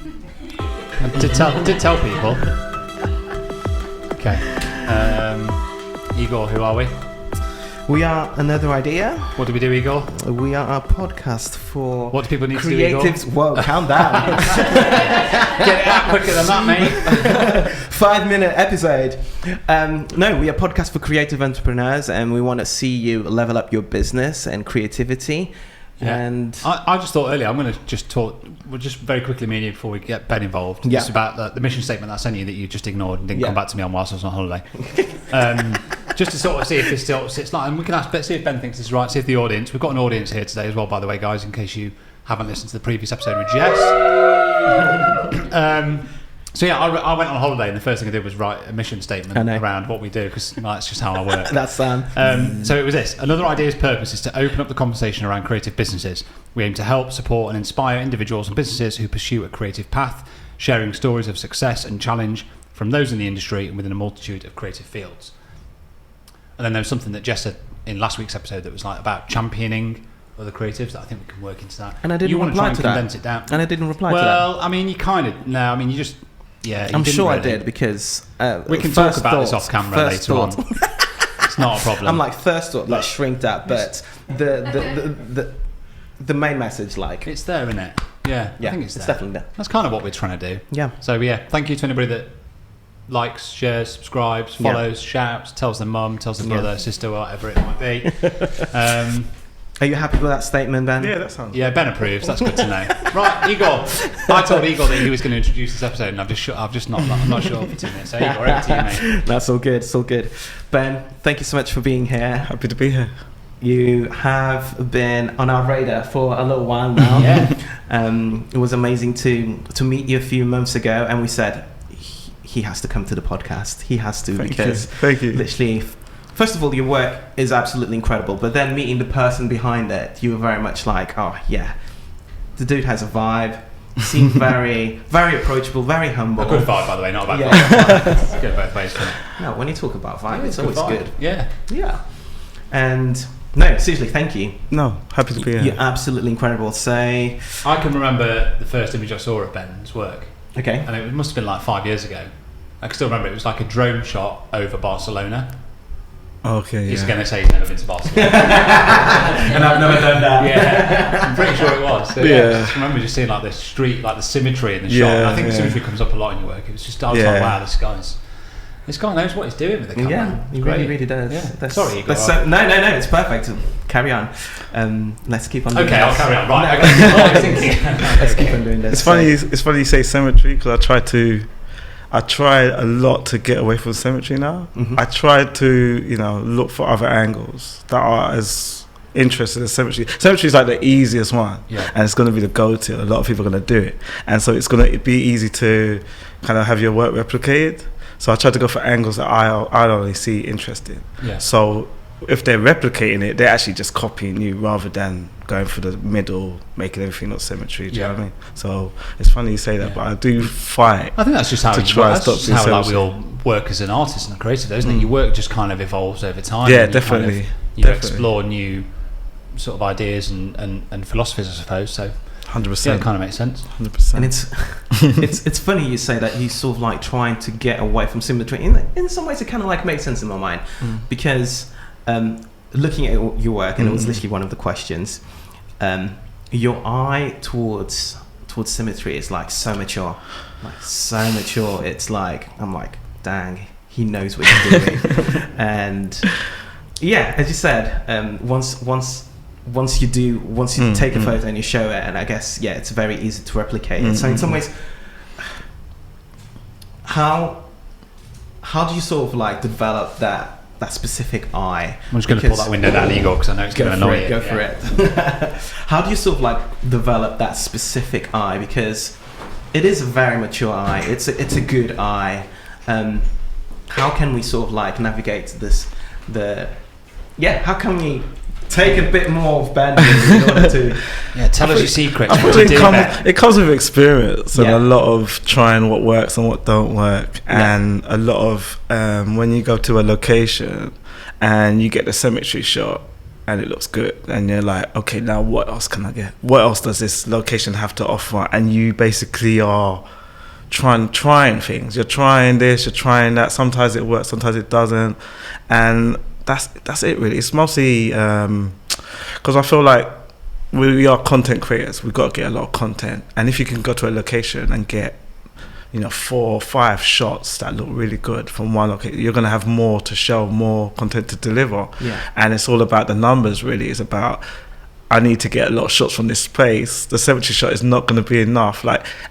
I did tell people. Okay. Igor, who are we? We are Another Idea. What do we do, Igor? We are a podcast for What do people need creatives. to do, Igor? Whoa, calm down. Get it out quicker than that, mate. 5-minute episode. No, we are a podcast for creative entrepreneurs, and we want to see you level up your business and creativity. Yeah. And I just thought earlier, I'm going to just talk, well, just very quickly, me and you, before we get Ben involved. Yeah. Just about the mission statement that I sent you that you just ignored and didn't come back to me on whilst I was on holiday. Just to sort of see if this still sits like, and we can ask, see if Ben thinks this is right, see if the audience, we've got an audience here today as well, by the way, guys, in case you haven't listened to the previous episode with Jess. So yeah, I went on holiday, and the first thing I did was write a mission statement around what we do, because that's just how I work. That's Sam. So it was this. Another Idea's purpose is to open up the conversation around creative businesses. We aim to help, support and inspire individuals and businesses who pursue a creative path, sharing stories of success and challenge from those in the industry and within a multitude of creative fields. And then there was something that Jess said in last week's episode that was like about championing other creatives, that I think we can work into that. And I didn't reply to that. Condense it down. And I didn't reply to that. Well, I mean, you kind of, no, I mean, you just, yeah. I'm sure really. I did, because we can talk about this off camera later on. It's not a problem. I'm like, first thought, let's shrink that, but the main message, like, it's there, isn't it? Yeah, I think it's there. It's definitely there. That's kind of what we're trying to do. Yeah. So yeah, thank you to anybody that likes, shares, subscribes, follows, shouts, tells their mum, tells their brother, sister, whatever it might be. Are you happy with that statement, Ben? Yeah, that sounds good. Yeah, Ben approves. That's good to know. Right, Igor. I told Igor that he was going to introduce this episode, and I'm not sure for 2 minutes. So Igor, over to you, mate. That's all good. It's all good. Ben, thank you so much for being here. Happy to be here. You have been on our radar for a little while now. Yeah. It was amazing to meet you a few months ago, and we said he has to come to the podcast. He has to. Thank you. Literally, first of all, your work is absolutely incredible, but then meeting the person behind it, you were very much like, oh yeah, the dude has a vibe. Seemed very, very approachable, very humble. A good vibe, by the way, not a bad vibe. It's good both ways. No, when you talk about vibe, it's always good. Yeah. Yeah. And no, seriously, thank you. No, happy to be here. You're absolutely incredible. I can remember the first image I saw of Ben's work. Okay. And it must have been like 5 years ago. I can still remember it was like a drone shot over Barcelona. Okay, He's going to say he's never been to Barcelona. And I've never done that. Yeah, I'm pretty sure it was. So, yeah. I just remember just seeing like the street, like the symmetry in the shot. And I think the symmetry comes up a lot in your work. It was just, I was like, wow, this guy knows what he's doing with the camera. Yeah, he really does. Yeah. Sorry, Igor. No, it's perfect. Carry on. Let's keep on doing this. Okay, I'll carry on. Right, Let's keep on doing this. It's funny you say symmetry, because I try a lot to get away from symmetry now. Mm-hmm. I try to, look for other angles that are as interested as symmetry. Symmetry is like the easiest one, and it's going to be the go-to. A lot of people are going to do it, and so it's going to be easy to kind of have your work replicated. So I try to go for angles that I only see interesting. Yeah. So if they're replicating it, they're actually just copying you rather than going for the middle, making everything not symmetry. Do you know what I mean? So it's funny you say that, but I do fight. I think that's just how to try and stop how like, we all work as an artist and a creative, isn't it? Your work just kind of evolves over time. Yeah, definitely. You explore new sort of ideas and philosophies, I suppose. So 100%. Yeah, it kind of makes sense. 100%. And it's funny you say that you sort of like trying to get away from symmetry. In some ways, it kind of like makes sense in my mind because looking at your work, and it was literally one of the questions. Your eye towards symmetry is like so mature, It's like I'm like, dang, he knows what he's doing. And yeah, as you said, once you take a photo and you show it, and I guess it's very easy to replicate it. So in some ways, how do you sort of like develop that specific eye? I'm just going to pull that window down, Igor, because I know it's going to annoy you. Go for it. How do you sort of like develop that specific eye? Because it is a very mature eye. It's a good eye. How can we sort of like navigate this? How can we take a bit more of Ben in order to tell us your secrets. It comes with experience and a lot of trying what works and what don't work, and a lot of when you go to a location and you get the symmetry shot, and it looks good, and you're like, okay, now what else can I get? What else does this location have to offer? And you basically are trying things. You're trying this, you're trying that. Sometimes it works, sometimes it doesn't, and that's it really. It's mostly because I feel like we are content creators. We've got to get a lot of content, and if you can go to a location and get 4 or 5 shots that look really good from one location, you're going to have more to show, more content to deliver. And it's all about the numbers really. It's about, I need to get a lot of shots from this place. The cemetery shot is not going to be enough.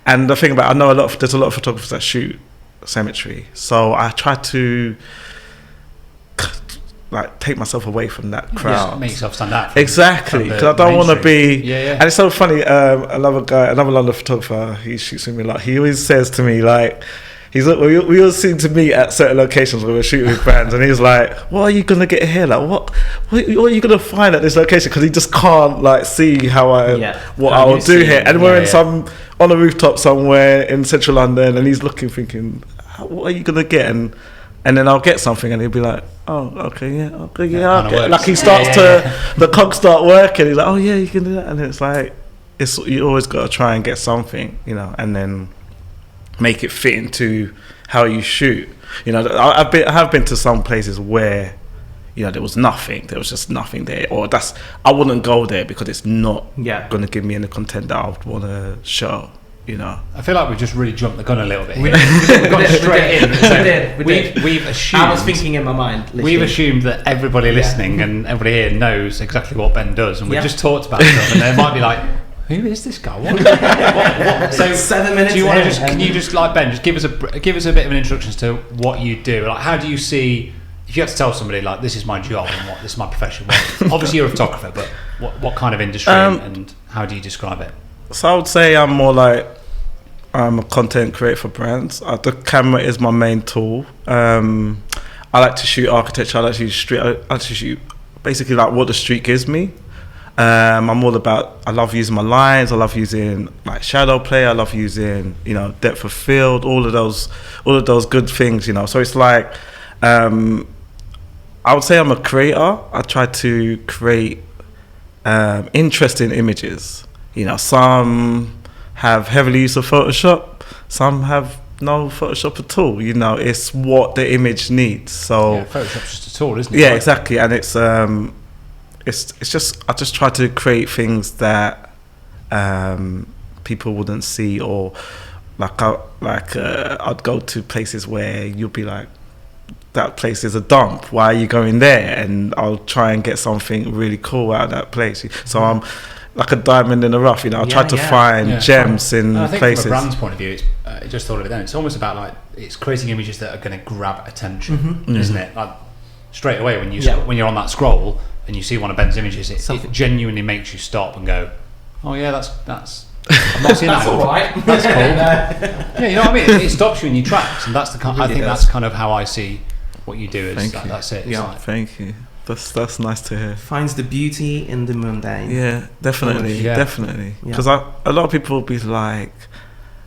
And the thing about, I know there's a lot of photographers that shoot cemetery, so I try to take myself away from that crowd. Make yourself stand out. Exactly, because I don't want to be. And it's so funny. Another London photographer, he shoots with me a lot. He always says to me we always seem to meet at certain locations where we're shooting with brands, and he's like, "What are you gonna get here? What are you gonna find at this location?" Because he just can't see how I will do here. And we're on a rooftop somewhere in central London, and he's looking, thinking, "What are you gonna get?" And then I'll get something, and he'll be like, "Oh, okay, okay." Like he starts the cogs start working. He's like, "Oh yeah, you can do that." And it's like, you always got to try and get something, and then make it fit into how you shoot. I have been to some places where, there was nothing. There was just nothing there, or I wouldn't go there because it's not going to give me any content that I would want to show. I feel like we've just really jumped the gun a little bit. We've gone straight in. We've assumed. I was thinking in my mind. Literally. We've assumed that everybody listening and everybody here knows exactly what Ben does, and we've just talked about stuff, and they might be like, "Who is this guy? What?" So 7 minutes. Do you want to can you just Ben, just give us a bit of an introduction as to what you do? How do you see? If you had to tell somebody this is my job and this is my profession. Obviously you're a photographer, but what kind of industry and how do you describe it? So I would say I'm more I'm a content creator for brands. The camera is my main tool. I like to shoot architecture. I like to shoot street. I like to shoot basically what the street gives me. I'm all about. I love using my lines. I love using shadow play. I love using depth of field. All of those good things. So it's I would say I'm a creator. I try to create interesting images. Some have heavily use of Photoshop, some have no Photoshop at all. It's what the image needs. So Photoshop's just a tool, isn't it? Yeah, exactly. And it's just I just try to create things that people wouldn't see, or I'd go to places where you'll be like, that place is a dump, why are you going there? And I'll try and get something really cool out of that place. So I'm like a diamond in the rough, I'll try to find gems in I think places. From a brand's point of view, I just thought of it then, it's almost about it's creating images that are going to grab attention, isn't it? Straight away when you're on that scroll and you see one of Ben's images, it genuinely makes you stop and go, "Oh yeah, that's I've not seen that. That's all right. That's cool." Yeah, you know what I mean? It stops you in your tracks, and that's the I think that's kind of how I see what you do. That's it. Thank you. That's nice to hear. Finds the beauty in the mundane. Yeah, definitely, definitely. Because a lot of people will be like,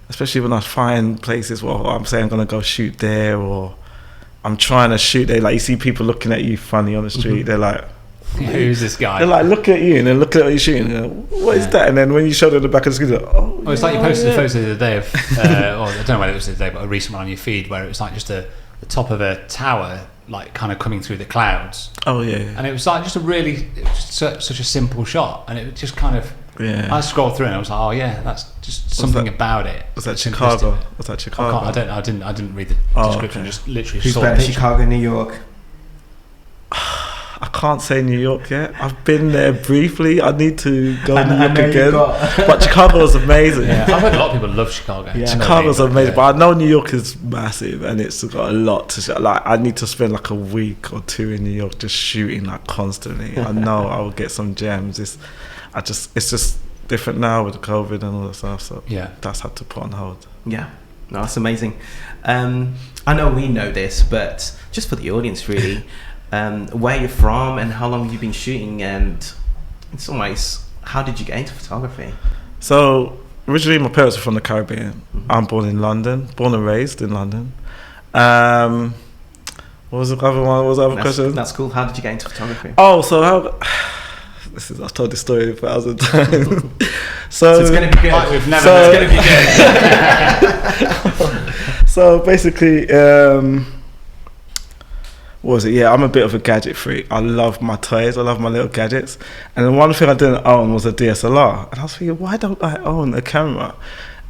especially when I find places where I'm saying I'm gonna go shoot there, or I'm trying to shoot there. You see people looking at you funny on the street. They're like, "Who's this guy?" They're looking at you and then looking at what you're shooting. What is that? And then when you show them the back of the screen, it's like you posted a photo the other day of, or I don't know whether it was the other day, but a recent one on your feed where it was just the top of a tower, kind of coming through the clouds. Oh yeah. And it was such a simple shot, and it just kind of. Yeah. I scrolled through and I was like, "Oh yeah, that's just something about it." Was that Chicago? Was that Chicago? I didn't read the description. Okay. Just literally. Who's saw better, the picture. Chicago, New York? I can't say New York yet. I've been there briefly. I need to go New York again. But Chicago was amazing. Yeah, I've heard a lot of people love Chicago. Yeah. Chicago's amazing, but I know New York is massive and it's got a lot to show. I need to spend a week or 2 in New York just shooting constantly. I know I will get some gems. It's just different now with the COVID and all that stuff. So that's had to put on hold. Yeah, no, that's amazing. I know we know this, but just for the audience, really. Where you're from and how long have you been shooting, and in some ways how did you get into photography? So originally my parents are from the Caribbean. I'm born and raised in London. What was the other one? What was the other question? That's cool. How did you get into photography? Oh, so I've told this story 1,000 times. so it's going to be good. Like we've never. So- It's going to be good. So basically, what was it? Yeah, I'm a bit of a gadget freak. I love my toys. I love my little gadgets. And the one thing I didn't own was a DSLR. And I was thinking, why don't I own a camera?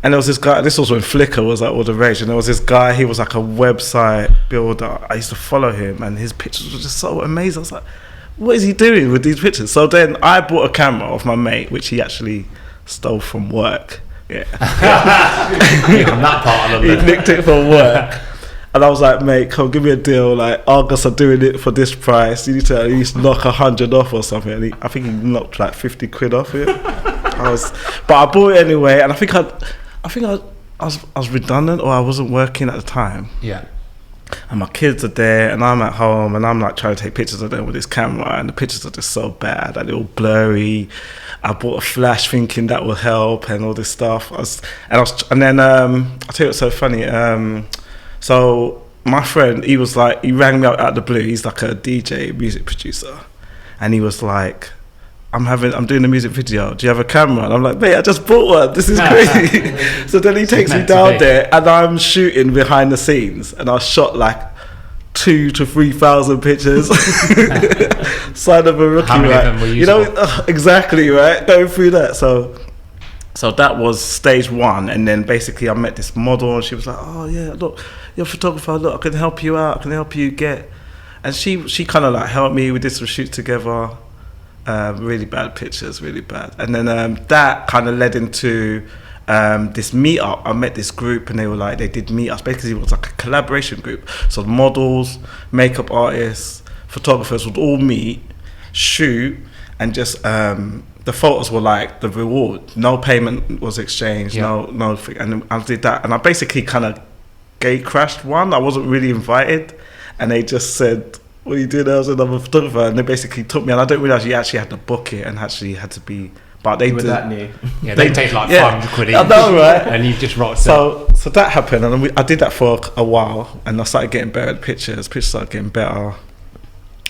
And there was this guy, this was when Flickr was like all the rage, and there was this guy, he was like a website builder. I used to follow him, and his pictures were just so amazing. I was like, what is he doing with these pictures? So then I bought a camera off my mate, which he actually stole from work. Yeah. From that part of He London. nicked it from work. And I was like, mate, come give me a deal. Like, Argos are doing it for this price. You need to at least knock 100 off or something. And I think he knocked like 50 quid off it. But I bought it anyway. And I think I was redundant, or I wasn't working at the time. Yeah. And my kids are there, and I'm at home, and I'm like trying to take pictures of them with this camera, and the pictures are just so bad, and they're all blurry. I bought a flash thinking that will help, and all this stuff. And then I'll tell you what's so funny. So my friend, he rang me out of the blue. He's like a DJ, music producer, and he was like, I'm doing a music video. Do you have a camera? And I'm like, mate, I just bought one. This is crazy. So then he takes me down there, and I'm shooting behind the scenes, and I shot like 2,000 to 3,000 pictures. Sign of a rookie, How many right? of them were usable? Exactly, right? Going through that. So that was stage one, and then basically I met this model, and she was like, oh yeah, look, you're a photographer, look, I can help you out, I can help you get. And she kind of like helped me. We did some shoots together. Really bad pictures, really bad. And then that kind of led into this meetup. I met this group, and they did meetups. Basically, it was like a collaboration group. So models, makeup artists, photographers would all meet, shoot, and just the photos were like the reward. No payment was exchanged. Yeah. No thing. And I did that, and I basically kind of gate crashed one. I wasn't really invited, and they just said, what are you doing? I was another photographer, and they basically took me, and I didn't realize you actually had to book it and actually had to be. But they With did. that new. Yeah, they take like Yeah. 500 quid each. I know, right? And you've just rocked So that happened, and I did that for a while, and I started getting better at pictures. Pictures started getting better,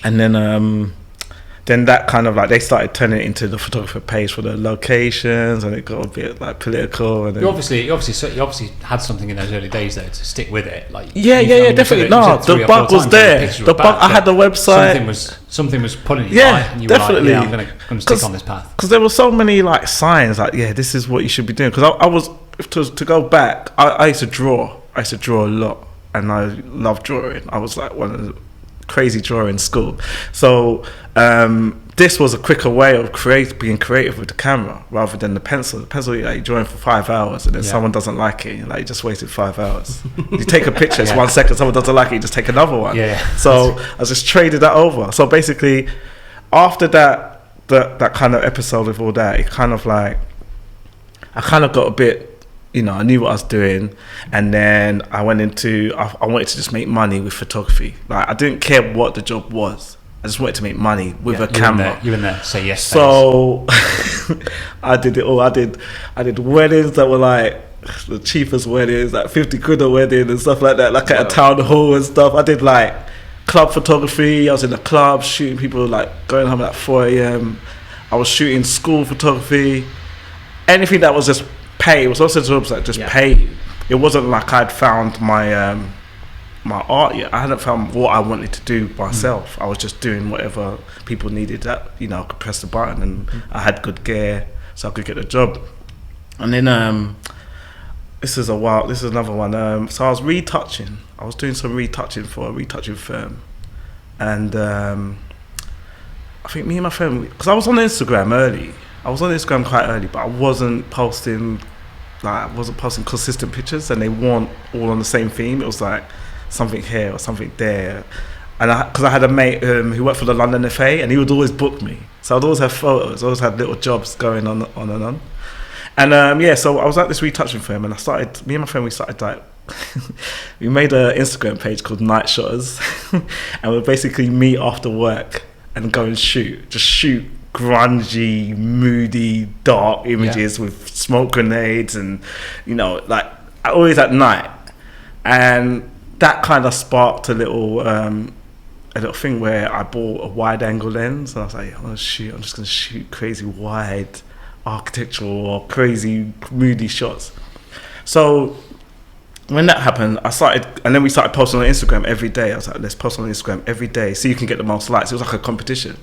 and then that kind of like they started turning it into the photographer page for the locations, and it got a bit like political. And then, You obviously had something in those early days though to stick with it. Like yeah, definitely. No, the bug was there. The bug. I had the website. Something was pulling you. Yeah, right? And you definitely. Were like, yeah, I'm going to stick on this path. Because there were so many like signs, like this is what you should be doing. Because I was to go back. I used to draw. I used to draw a lot, and I loved drawing. I was like one of the crazy drawer in school. So this was a quicker way of being creative with the camera rather than the pencil. The pencil, you're drawing for 5 hours, and then someone doesn't like it. You're like, you just wasted 5 hours. You take a picture, it's 1 second. Someone doesn't like it, you just take another one. Yeah. So I just traded that over. So basically, after that kind of episode with all that, it kind of like I kind of got a bit. I knew what I was doing, and then I went into. I wanted to just make money with photography. Like I didn't care what the job was. I just wanted to make money with a camera. You in there? Say yes. So I did it all. I did weddings that were like the cheapest weddings, like 50 quid a wedding and stuff like that. Like at a town hall and stuff. I did like club photography. I was in the club shooting people like going home at 4 a.m. I was shooting school photography. Anything that was just pay. It was also jobs that just pay. It wasn't like I'd found my my art yet. I hadn't found what I wanted to do myself. I was just doing whatever people needed. That I could press the button, and I had good gear, so I could get a job. And then this is another one. So I was retouching. I was doing some retouching for a retouching firm, and I think me and my friend, because I was on Instagram early. I was on Instagram quite early, but I wasn't posting consistent pictures, and they weren't all on the same theme. It was like something here or something there, and because I had a mate who worked for the London FA, and he would always book me, so I'd always have photos, always had little jobs going on and on. And so I was at this retouching firm, and me and my friend, we started like we made an Instagram page called Night Shotters, and we'd basically meet after work and go and shoot grungy, moody, dark images with smoke grenades, and like always at night. And that kind of sparked a little a little thing where I bought a wide angle lens, and I was like, I'm just gonna shoot crazy wide architectural or crazy moody shots. So when that happened, and then we started posting on Instagram every day. I was like, let's post on Instagram every day so you can get the most likes. It was like a competition.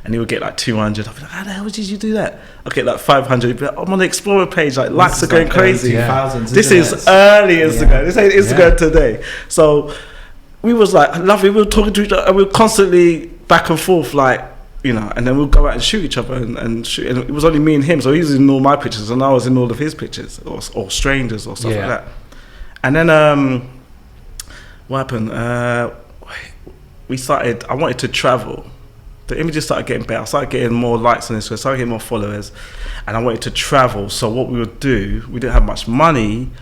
And he would get like 200. I'd be like, how the hell did you do that? I'd get like 500. He'd be like, I'm on the Explorer page, like likes are going crazy. This is early Instagram. This ain't Instagram today. So we was like, lovely, we were talking to each other, and we were constantly back and forth, like, you know, and then we'd go out and shoot each other and shoot. And it was only me and him, so he was in all my pictures and I was in all of his pictures, or strangers or stuff like that. And then what happened? I wanted to travel. The images started getting better. I started getting more likes on Instagram, I started getting more followers, and I wanted to travel. So what we would do, we didn't have much money,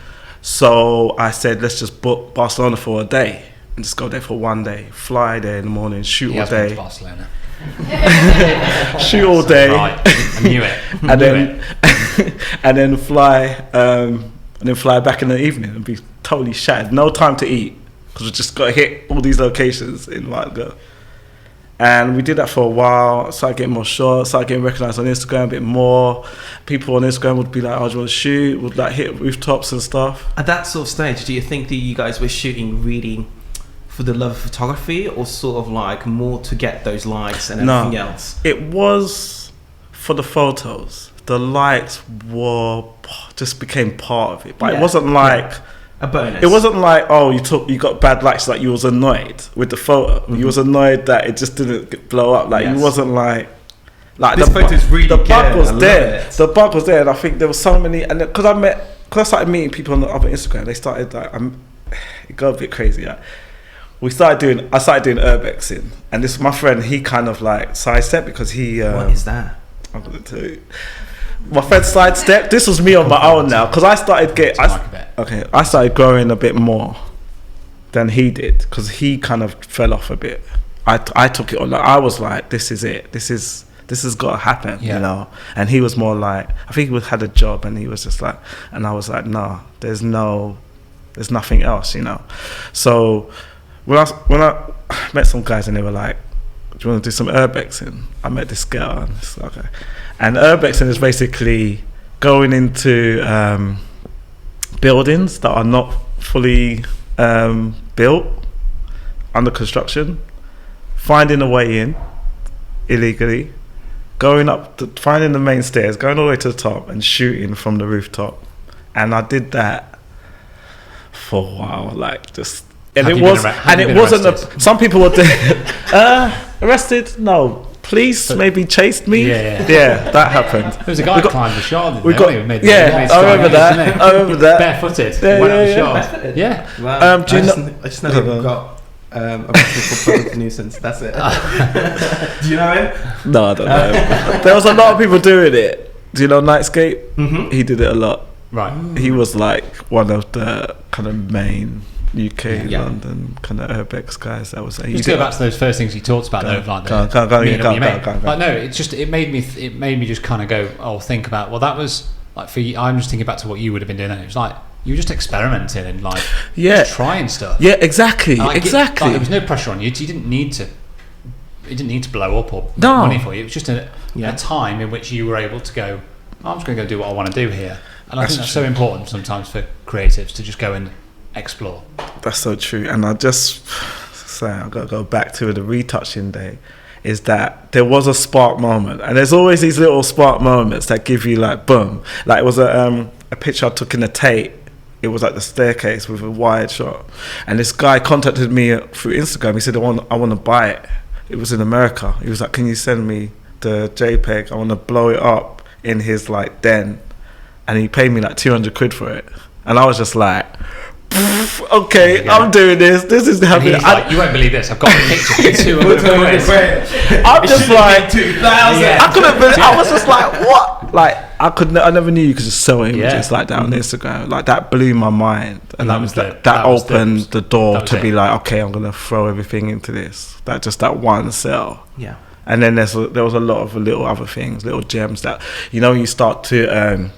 so I said, let's just book Barcelona for a day and just go there for one day, fly there in the morning, shoot all day. Barcelona. Shoot all day. Right, I knew it. And then fly back in the evening and be totally shattered. No time to eat because we just got to hit all these locations in one go. And we did that for a while. Started getting more shots. Started getting recognised on Instagram a bit more. People on Instagram would be like, "Oh, do you want to shoot?" Would like hit rooftops and stuff. At that sort of stage, do you think that you guys were shooting really for the love of photography, or sort of like more to get those likes and everything else? It was for the photos. The likes just became part of it, but it wasn't like a bonus. It wasn't like, oh, you got bad likes, like you was annoyed with the photo. Mm-hmm. You was annoyed that it just didn't blow up. Like you wasn't like this photo's really the good. bug was there. The bug was there, and I think there was so many. And because I started meeting people on Instagram, they started like it got a bit crazy. Like, I started doing urbexing, and this my friend. He kind of like sidestepped because he. What is that? I'm gonna tell you. My friend sidestepped. This was me on my own now because I started I started growing a bit more than he did because he kind of fell off a bit. I took it on. Like, I was like, this is it. This has got to happen, you know. And he was more like, I think he had a job, and he was just like, and I was like, no, there's nothing else, you know. So when I met some guys and they were like, do you want to do some urbexing? I met this girl and it's like, okay. And urbexing is basically going into buildings that are not fully built, under construction, finding a way in illegally, going up, finding the main stairs, going all the way to the top and shooting from the rooftop. And I did that for a while, like just... And it wasn't some people were there. Arrested? No. Police maybe chased me. Yeah, that happened. There was a guy climbed the shard. I remember that. Barefooted. Went up the shard. Yeah. Wow. I just know that we've got a person called Public Nuisance. That's it. Do you know him? No, I don't know him. There was a lot of people doing it. Do you know Nightscape? Mm-hmm. He did it a lot. Right. He was like one of the kind of main UK, London kind of urbex guys. That was. Just go back to those first things you talked about, though, like the Like no, it made me just kind of go, think about. Well, that was like for you. I'm just thinking back to what you would have been doing. Then it was like you were just experimenting and like just trying stuff. Yeah, exactly, exactly. There was no pressure on you. You didn't need to. It didn't need to blow up or make money for you. It was just a time in which you were able to go. I'm just going to go do what I want to do here, and I think that's so important sometimes for creatives to just go and explore. That's so true. And I just say I've got to go back to the retouching day, is that there was a spark moment, and there's always these little spark moments that give you like boom. Like it was a picture I took in the Tate. It was like the staircase with a wide shot, and this guy contacted me through Instagram. He said I want to buy it. It was in America. He was like, can you send me the JPEG? I want to blow it up in his like den. And he paid me like 200 quid for it, and I was just like, okay, I'm doing this. This is happening. Like, you won't believe this. I've got a picture for 200 quid. I'm just like 2,000. I couldn't believe. I was just like, what? Like I never knew you could just sell images like that on Instagram. Like that blew my mind, and that opened the door to be like, okay, I'm gonna throw everything into this. That one sell. Yeah. And then there was a lot of little other things, little gems that you start to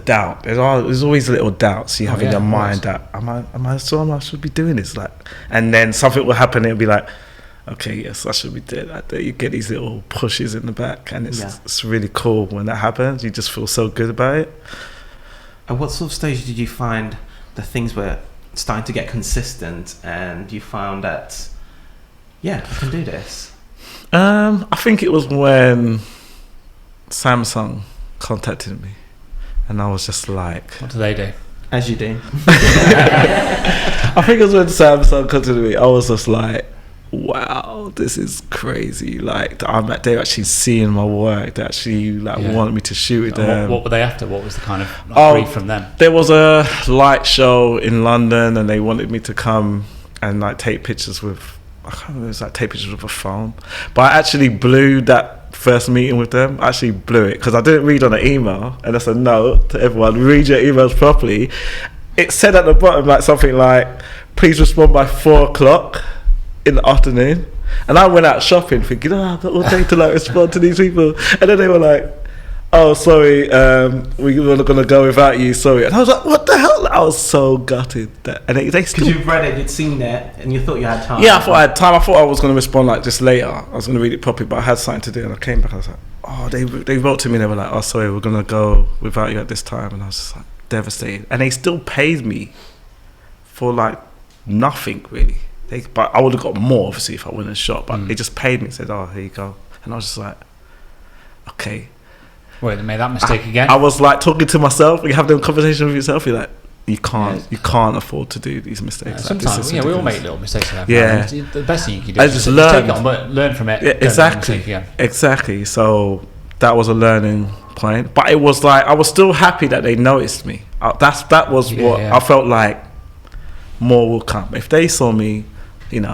doubt. There's always little doubts you have in your mind that am I sure I should be doing this, like, and then something will happen. It'll be like, okay, yes, I should be doing that. You get these little pushes in the back, and it's really cool when that happens. You just feel so good about it. At what sort of stage did you find that things were starting to get consistent, and you found that, I can do this? I think it was when Samsung contacted me, and I was just like, what do they do? As you do. I think it was when Samsung contacted me. I was just like, wow, this is crazy. Like, they're actually seeing my work. They actually want me to shoot with them. What were they after? What was the kind of brief from them? There was a light show in London, and they wanted me to come and take pictures with, I can't remember, it was take pictures with a phone. But I actually blew that first meeting with them. I actually blew it because I didn't read on an email, and that's a note to everyone: read your emails properly. It said at the bottom something like, please respond by 4:00 in the afternoon. And I went out shopping thinking, I've got all day to respond to these people. And then they were like, oh, sorry, we were going to go without you, sorry. And I was like, what the hell? I was so gutted. And they still... Because you've read it, you'd seen it, and you thought you had time. Yeah, I thought I had time. I thought I was going to respond just later. I was going to read it properly, but I had something to do. And I came back, I was like, oh, they wrote to me, and they were like, oh, sorry, we're going to go without you at this time. And I was just devastated. And they still paid me for nothing, really. But I would have got more, obviously, if I went in the shop. But they just paid me and said, oh, here you go. And I was just like, okay. Wait, they made that mistake again? I was talking to myself. You have them conversation with yourself. You're like, you can't afford to do these mistakes. Sometimes, we all make little mistakes. Yeah. The best thing you can do I is just take it on, but learn from it. Yeah, exactly. So that was a learning point. But it was I was still happy that they noticed me. That was what I felt like. More will come. If they saw me,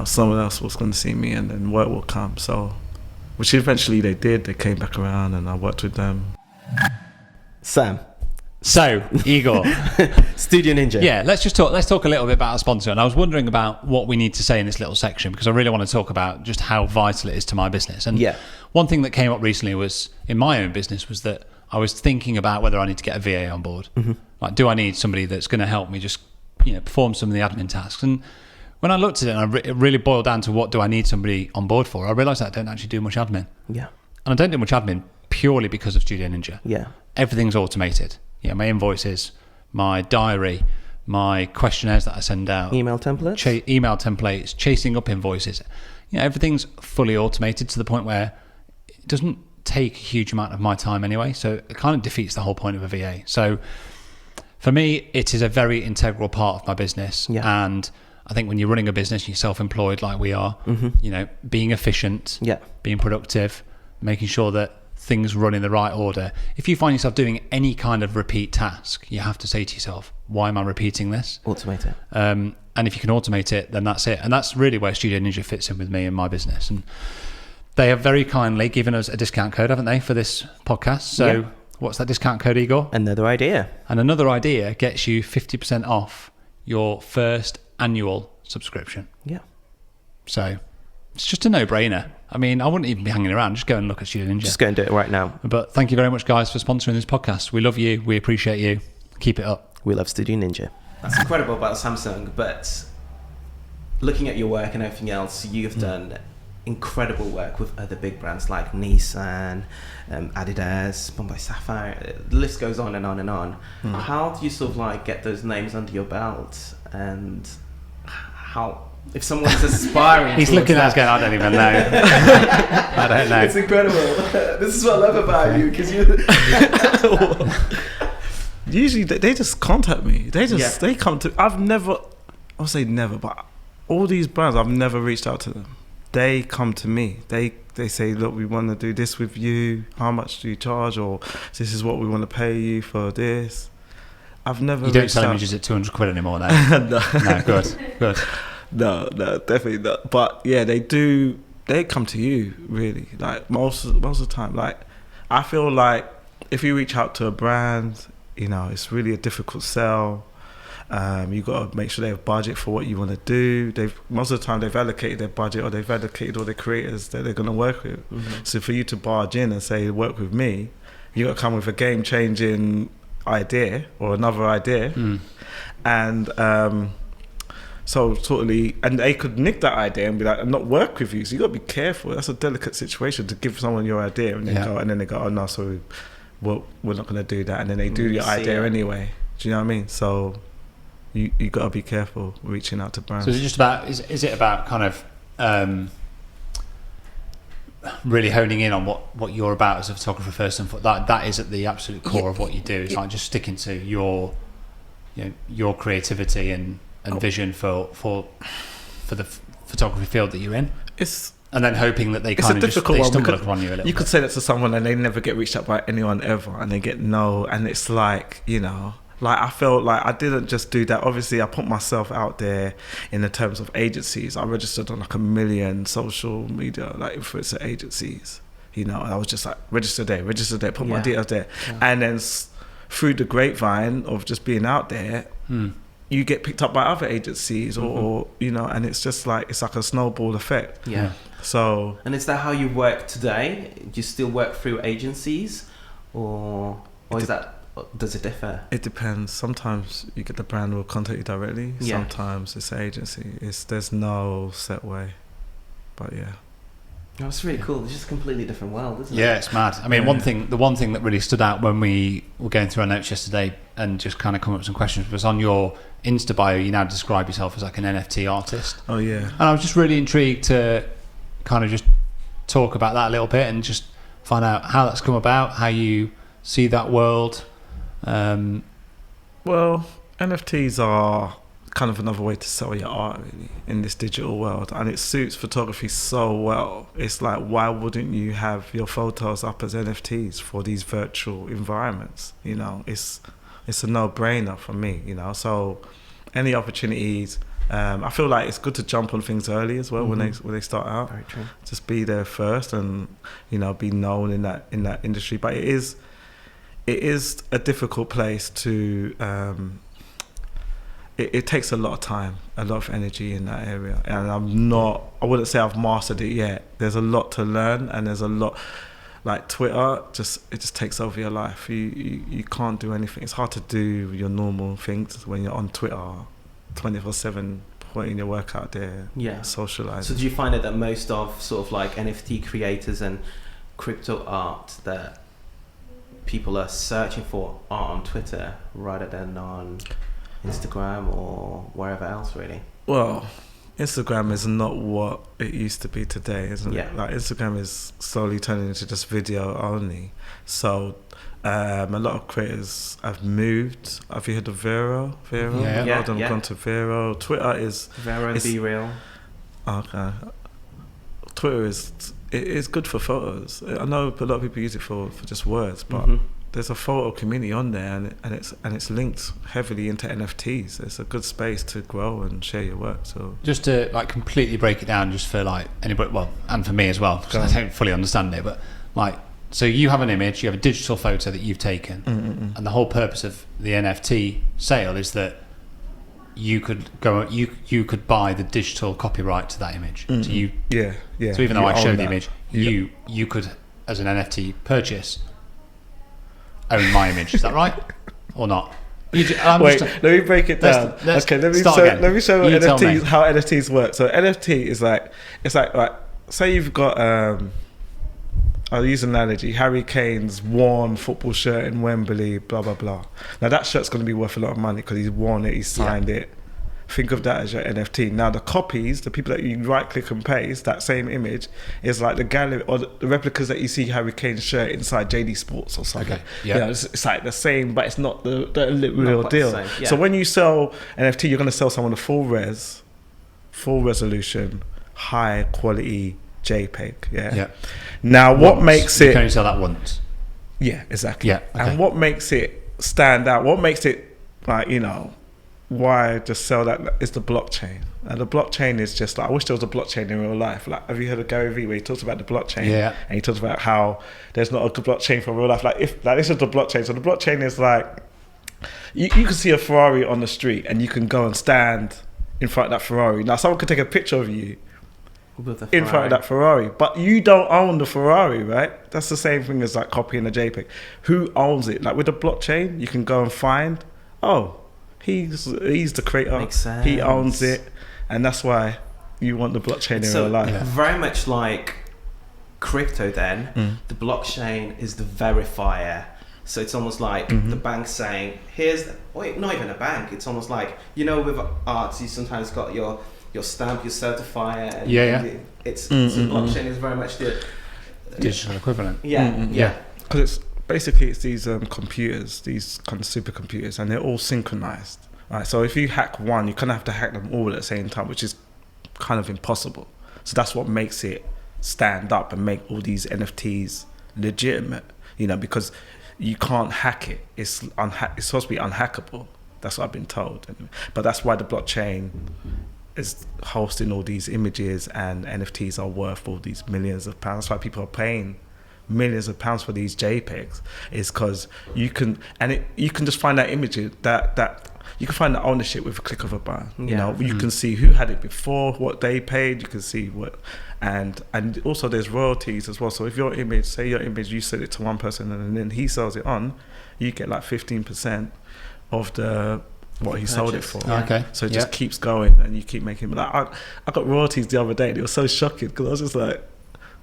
someone else was going to see me, and then work will come. So, which eventually they did. They came back around, and I worked with them. Sam. So, Igor. Studio Ninja. Yeah, let's talk a little bit about our sponsor. And I was wondering about what we need to say in this little section, because I really want to talk about just how vital it is to my business. And one thing that came up recently was, in my own business, was that I was thinking about whether I need to get a VA on board. Mm-hmm. Do I need somebody that's going to help me just perform some of the admin tasks? And when I looked at it, and it really boiled down to what do I need somebody on board for, I realised that I don't actually do much admin. Yeah. And I don't do much admin purely because of Studio Ninja. Yeah. Everything's automated. My invoices, my diary, my questionnaires that I send out. Email templates. Chasing up invoices. Everything's fully automated to the point where it doesn't take a huge amount of my time anyway. So it kind of defeats the whole point of a VA. So for me, it is a very integral part of my business. Yeah. And I think when you're running a business, you're self-employed like we are, being efficient, being productive, making sure that things run in the right order. If you find yourself doing any kind of repeat task, you have to say to yourself, why am I repeating this? Automate it. And if you can automate it, then that's it. And that's really where Studio Ninja fits in with me and my business. And they have very kindly given us a discount code, haven't they, for this podcast? So what's that discount code, Igor? Another idea. And another idea gets you 50% off your first annual subscription. Yeah. So it's just a no-brainer. I mean, I wouldn't even be hanging around. Just go and look at Studio Ninja. Just go and do it right now. But thank you very much, guys, for sponsoring this podcast. We love you. We appreciate you. Keep it up. We love Studio Ninja. That's incredible about Samsung. But looking at your work and everything else, you've done incredible work with other big brands like Nissan, Adidas, Bombay Sapphire. The list goes on and on and on. How do you sort of get those names under your belt? And how... If someone's aspiring, he's looking at us going, I don't even know. I don't know. It's incredible. This is what I love about you, because you. Usually they just contact me. They come to. I'll say never, but all these brands, I've never reached out to them. They come to me. They say, look, we want to do this with you. How much do you charge? Or this is what we want to pay you for this. I've never. You don't sell images at 200 quid anymore, then. No, good. No, definitely not. But yeah, they do. They come to you, really. Most of the time. I feel like if you reach out to a brand, it's really a difficult sell. You got to make sure they have budget for what you want to do. Most of the time they've allocated their budget, or they've allocated all the creators that they're going to work with. Mm-hmm. So for you to barge in and say work with me, you got to come with a game-changing idea or another idea, and So totally, and they could nick that idea and be like, and not work with you. So you got to be careful. That's a delicate situation to give someone your idea and then they go, oh no, so we're not going to do that, and then they do your idea anyway. Do you know what I mean? So you got to be careful reaching out to brands. So is it just about is it about kind of really honing in on what you're about as a photographer first and foremost? That is at the absolute core of what you do. It's like just sticking to your creativity and vision for the photography field that you're in. And then hoping that they kind of just stumble upon you a little bit. You could say that to someone and they never get reached out by anyone ever, and they get no, and it's like, like I felt like I didn't just do that. Obviously, I put myself out there in the terms of agencies. I registered on like 1 million social media like influencer agencies, and I was just like register there, put my details there, and then through the grapevine of just being out there, you get picked up by other agencies, or and it's just like it's like a snowball effect. Yeah. So. And is that how you work today? Do you still work through agencies, or does it differ? It depends. Sometimes you get the brand will contact you directly. Yeah. Sometimes it's agency. There's no set way, but yeah. Oh, it's really cool. It's just a completely different world, isn't it? Yeah, it's mad. I mean, the one thing that really stood out when we were going through our notes yesterday and just kind of come up with some questions was on your Insta bio. You now describe yourself as like an NFT artist. Oh yeah. And I was just really intrigued to kind of just talk about that a little bit and just find out how that's come about, how you see that world. Well, NFTs are kind of another way to sell your art really in this digital world, and it suits photography so well. It's like, why wouldn't you have your photos up as NFTs for these virtual environments? It's a no-brainer for me, so any opportunities, I feel like it's good to jump on things early as well when they start out. Very true. Just be there first and be known in that industry. But it is a difficult place to it takes a lot of time, a lot of energy in that area, and I wouldn't say I've mastered it yet. There's a lot to learn, and there's a lot, like Twitter, it just takes over your life. You can't do anything. It's hard to do your normal things when you're on Twitter 24/7, putting your work out there, socializing. So do you find it that most of sort of like NFT creators and crypto art that people are searching for are on Twitter rather than on Instagram or wherever else, really? Well, Instagram is not what it used to be today, isn't it? Like Instagram is slowly turning into just video only. So a lot of creators have moved. Have you heard of Vero? A lot of them have gone to Vero. Twitter is Vero and Be Real. Okay. Twitter is good for photos. I know a lot of people use it for just words, but there's a photo community on there, and it's linked heavily into NFTs. It's a good space to grow and share your work. So just to like completely break it down, just for like anybody, well, and for me as well, because I don't fully understand it, but like, so you have an image, you have a digital photo that you've taken, and the whole purpose of the NFT sale is that you could buy the digital copyright to that image. So So even though I show the image, you could, as an NFT purchase, own my image. Is that right or not? Let me break it down. Let me show how NFTs work. So NFT is like, it's like say you've got I'll use an analogy, Harry Kane's worn football shirt in Wembley, blah blah blah. Now that shirt's going to be worth a lot of money because he's worn it, he's signed it. Think of that as your NFT. Now the copies, the people that you right click and paste, that same image is like the gallery or the replicas that you see Harry Kane's shirt inside JD Sports or something. Okay. Yeah. It's like the same, but it's not the real deal. So when you sell NFT, you're going to sell someone a full resolution, high quality JPEG. Yeah. Now what makes it? You can only sell that once. Yeah, exactly. Yeah. Okay. And what makes it stand out? What makes it like why just sell that is the blockchain. And the blockchain is just like, I wish there was a blockchain in real life. Like, have you heard of Gary Vee where he talks about the blockchain? Yeah. And he talks about how there's not a good blockchain for real life. Like this is the blockchain. So the blockchain is like, you can see a Ferrari on the street and you can go and stand in front of that Ferrari. Now someone could take a picture of you in front of that Ferrari, but you don't own the Ferrari, right? That's the same thing as like copying a JPEG. Who owns it? Like with the blockchain, you can go and find, He's the creator. Makes sense. He owns it, and that's why you want the blockchain in real life. Yeah. Very much like crypto then, the blockchain is the verifier. So it's almost like the bank saying, not even a bank, it's almost like, with arts, you sometimes got your stamp, your certifier, and it's so blockchain is very much the digital equivalent. Because it's these computers, these kind of supercomputers, and they're all synchronized. Right, so if you hack one, you kind of have to hack them all at the same time, which is kind of impossible. So that's what makes it stand up and make all these NFTs legitimate, because you can't hack it. It's supposed to be unhackable. That's what I've been told. But that's why the blockchain is hosting all these images, and NFTs are worth all these millions of pounds. That's why people are paying millions of pounds for these JPEGs, is because you can just find that image that you can find the ownership with a click of a button. You can see who had it before, what they paid. You can see what, and also there's royalties as well. So if your image, you sell it to one person and then he sells it on, you get like 15% of what he sold it for. Yeah. Okay. So it just keeps going, and you keep making. Like I got royalties the other day, and it was so shocking because I was just like,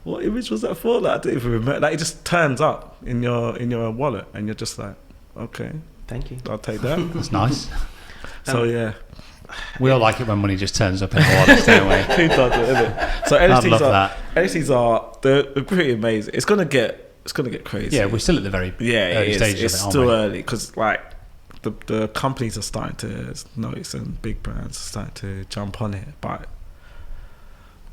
what image was that for? Like I didn't even remember. Like it just turns up in your wallet, and you're just like, okay, thank you, I'll take that. That's nice. So yeah, we all like it when money just turns up in our wallets, don't we? Who does it, innit? So NFTs are they're pretty amazing. It's gonna get crazy. Yeah, we're still at the very early stages. It's still early because like the companies are starting to notice, and big brands are starting to jump on it, but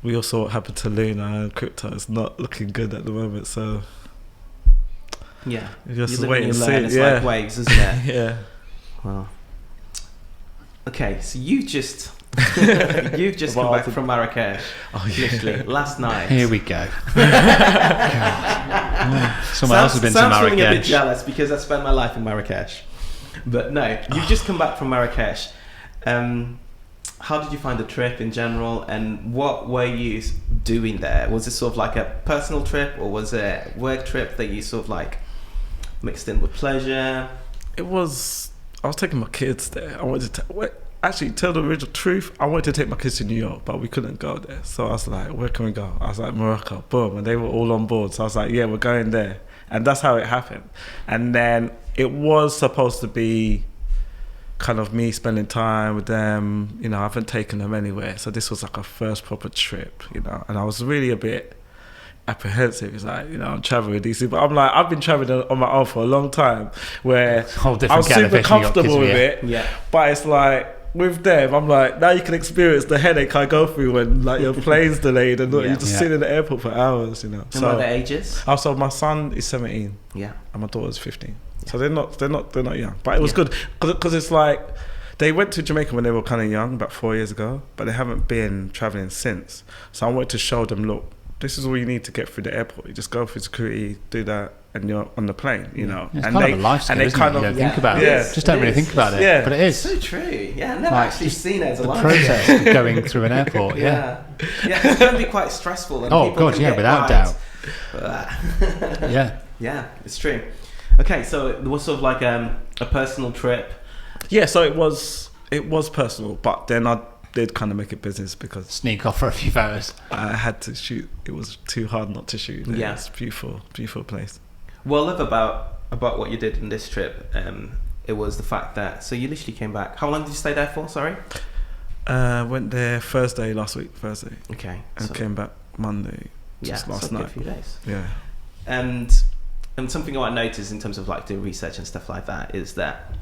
we all saw what happened to Luna, and crypto is not looking good at the moment. So yeah, just wait and see. It's like waves, isn't it? Yeah. Well, okay, so you've just come back from Marrakesh, literally last night. Here we go. Someone else has been to Marrakesh. Feeling a bit jealous because I spent my life in Marrakesh, but no, you've just come back from Marrakesh. How did you find the trip in general, and what were you doing there? Was it sort of like a personal trip, or was it a work trip that you sort of like mixed in with pleasure? I was taking my kids there. I wanted to tell the original truth. I wanted to take my kids to New York, but we couldn't go there. So I was like, where can we go? I was like, Morocco, boom. And they were all on board. So I was like, yeah, we're going there. And that's how it happened. And then it was supposed to be kind of me spending time with them. I haven't taken them anywhere. So this was like a first proper trip, and I was really a bit apprehensive. It's like, I'm traveling with DC, but I'm like, I've been traveling on my own for a long time where I'm super comfortable with it. Yeah. But it's like, with them, I'm like, now you can experience the headache I go through when like your plane's delayed and you just sit in the airport for hours, And what are their ages? So my son is 17, and my daughter's 15. Yeah. So they're not young, but it was good because it's like they went to Jamaica when they were kind of young, about 4 years ago, but they haven't been traveling since. So I wanted to show them, look, this is all you need to get through the airport. You just go through security, do that, and you're on the plane, It's and kind of a life skill, isn't it? You don't think about it. Just don't really think about it. Yeah. But it is. So true. Yeah, I've never actually seen it as a life skill. The process of going through an airport, Yeah, it's going to be quite stressful. And without doubt. Yeah, it's true. Okay, so it was sort of like a personal trip. Yeah, so it was personal, but then I did kind of make it business because sneak off for a few photos. I had to shoot. It was too hard not to shoot. Yeah, it's a beautiful place. What I love about what you did in this trip, it was the fact that you literally came back. How long did you stay there for? Sorry. Went there Thursday last week. Okay. And came back Monday. Just last night. A few days. Yeah. And something I noticed in terms of like doing research and stuff like that is that.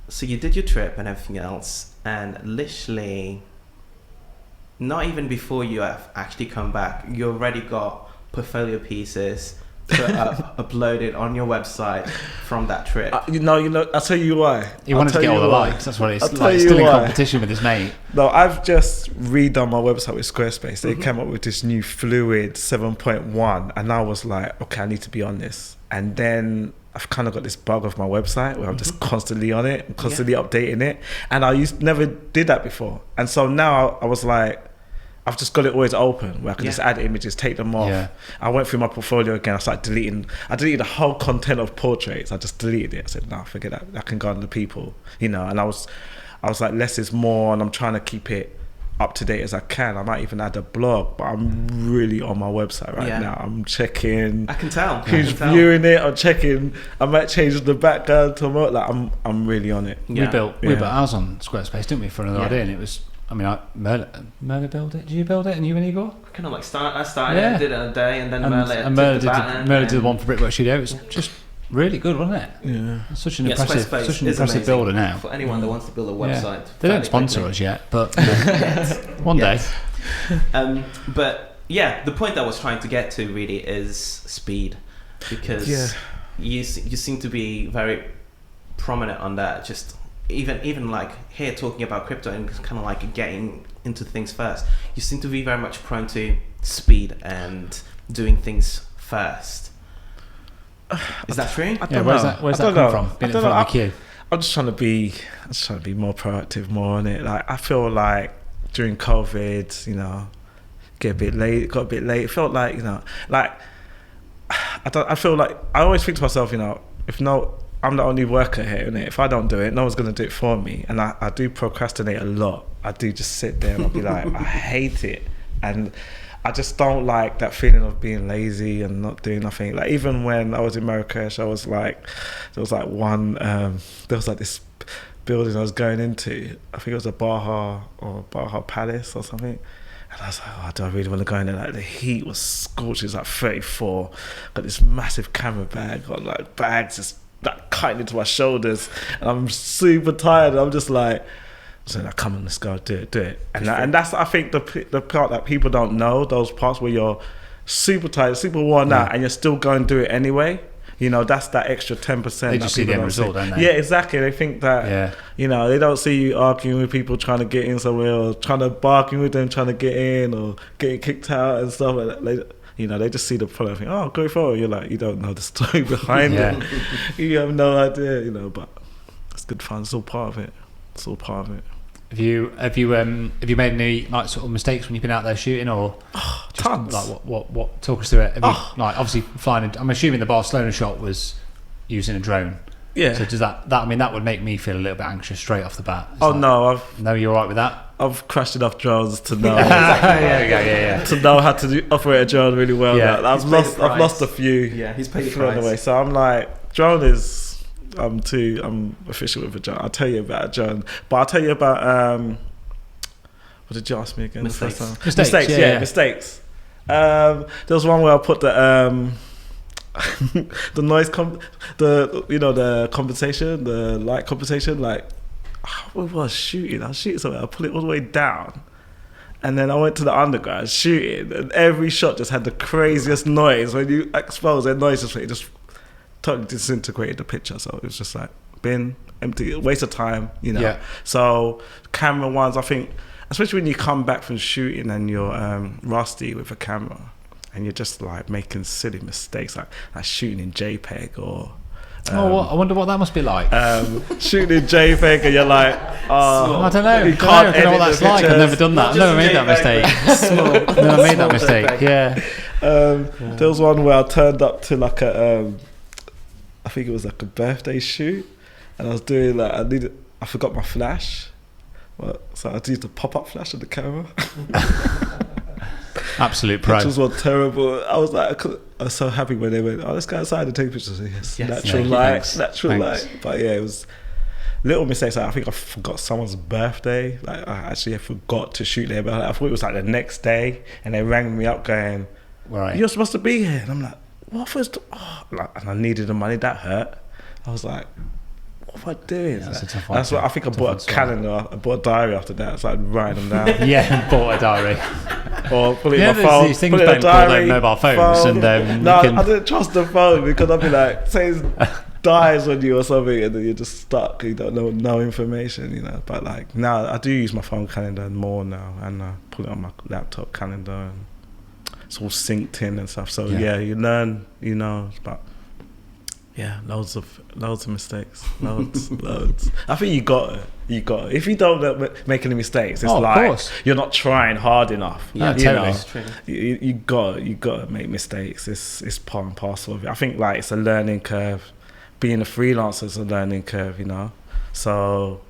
So you did your trip and everything else, and literally, not even before you have actually come back, you already got portfolio pieces put up, uploaded on your website from that trip. I'll tell you why. He wanted to get all the likes. That's what it's like. He's still in competition with his mate. No, I've just redone my website with Squarespace. They came up with this new Fluid 7.1, and I was like, okay, I need to be on this. And then I've kind of got this bug of my website where I'm just constantly on it, constantly updating it, and I never did that before. And so now I was like, I've just got it always open where I can Yeah. just add images, take them off. Yeah. I went through my portfolio again. I started deleting. I deleted the whole content of portraits. I just deleted it. I said, no, forget that. I can go on the people, you know. And I was like, less is more, and I'm trying to keep it up to date as I can. I might even add a blog, but I'm really on my website right now. I'm checking. I can tell. Who's viewing it? I'm checking. I might change the background to more. Like I'm really on it. We built ours on Squarespace, didn't we, for another idea? And it was, I mean, Merle built it. Did you build it? And you and Igor? Kind of like I started it, did it in a day, and then Merle did the one for Brickwork Studio. It was just really good, wasn't it? Yeah. Such an impressive builder now. For anyone that wants to build a website. They don't sponsor us yet, but one day. But yeah, the point I was trying to get to really is speed, because you seem to be very prominent on that. Just even like here talking about crypto and kind of like getting into things first, you seem to be very much prone to speed and doing things first. Is that true? I don't know. Where's that come from? Being in front of the queue. I'm just trying to be more proactive, more on it. Like I feel like during COVID, you know, got a bit late. It felt like, you know, like I feel like I always think to myself, you know, I'm the only worker here, innit? If I don't do it, no one's gonna do it for me. And I do procrastinate a lot. I do just sit there and I'll be like, I hate it. And I just don't like that feeling of being lazy and not doing nothing. Like even when I was in Marrakesh, I was like, there was like this building I was going into. I think it was a Baja Palace or something. And I was like, oh, do I really want to go in there? Like the heat was scorching. It was like 34. Got this massive camera bag, got like bags just like cutting into my shoulders, and I'm super tired. I'm just like, so like, come on, let's go, do it. And that's, I think, the part that people don't know, those parts where you're super tired, super worn out, and you're still going to do it anyway. You know, that's that extra 10%. They just see the end result, don't they? Yeah, exactly. They think that, you know, they don't see you arguing with people trying to get in somewhere, or trying to bargain with them trying to get in, or getting kicked out and stuff like that. You know, they just see the product and think, oh, go forward. You're like, you don't know the story behind it. You have no idea, you know, but it's good fun. It's all part of it. Have you made any like sort of mistakes when you've been out there shooting, or tons? Like what? Talk us through it. Have you, like obviously flying. I'm assuming the Barcelona shot was using a drone. Yeah. So does that? I mean, that would make me feel a little bit anxious straight off the bat. No, you're all right with that. I've crashed enough drones to know. To know how to operate a drone really well. Yeah. I've lost a few. Yeah, he's paid the price. Away. So I'm like, drone is. I'm official with a drone. I'll tell you about a drone, but I'll tell you about what did you ask me again? Mistakes. The first time? Mistakes. There was one where I put the the noise the compensation, the light compensation, like I was shooting something, I put it all the way down, and then I went to the underground shooting, and every shot just had the craziest noise. When you expose that noise, just totally disintegrated the picture. So it was just like bin empty, waste of time, you know. Yeah. So camera ones, I think, especially when you come back from shooting and you're rusty with a camera and you're just like making silly mistakes, like shooting in JPEG or I wonder what that must be like. Shooting in JPEG and you're like, I don't know. You can't edit what that's like. I've never done that. I've never made that mistake. Never made that mistake. Yeah. There was one where I turned up to like a I think it was like a birthday shoot, and I was doing like I forgot my flash, so I used a pop-up flash on the camera. Absolute pro. Pictures were terrible. I was like, I was so happy when they went, oh, let's go outside and take pictures. Yes. Natural light. But yeah, it was little mistakes. Like, I think I forgot someone's birthday. Like I actually forgot to shoot there, but I thought it was like the next day, and they rang me up going, right, you're supposed to be here, and I'm like, what first? And I needed the money. That hurt. I was like, what am I doing? Yeah, that's what I think. I bought a calendar. I bought a diary after that. So I'd write them down. Yeah, bought a diary. Or put it in my phone. These things put in a diary, mobile phones, phone. And no, I didn't trust the phone because I'd be like, say it dies on you or something, and then you're just stuck. You don't know no information, you know. But like now, I do use my phone calendar more now, and I put it on my laptop calendar. And it's all synced in and stuff. So yeah, you learn, you know, but Yeah, loads of mistakes, loads. I think you got it. If you don't make any mistakes, it's like you're not trying hard enough. Yeah, totally. You got to make mistakes. It's part and parcel of it. I think like it's a learning curve. Being a freelancer is a learning curve, you know. So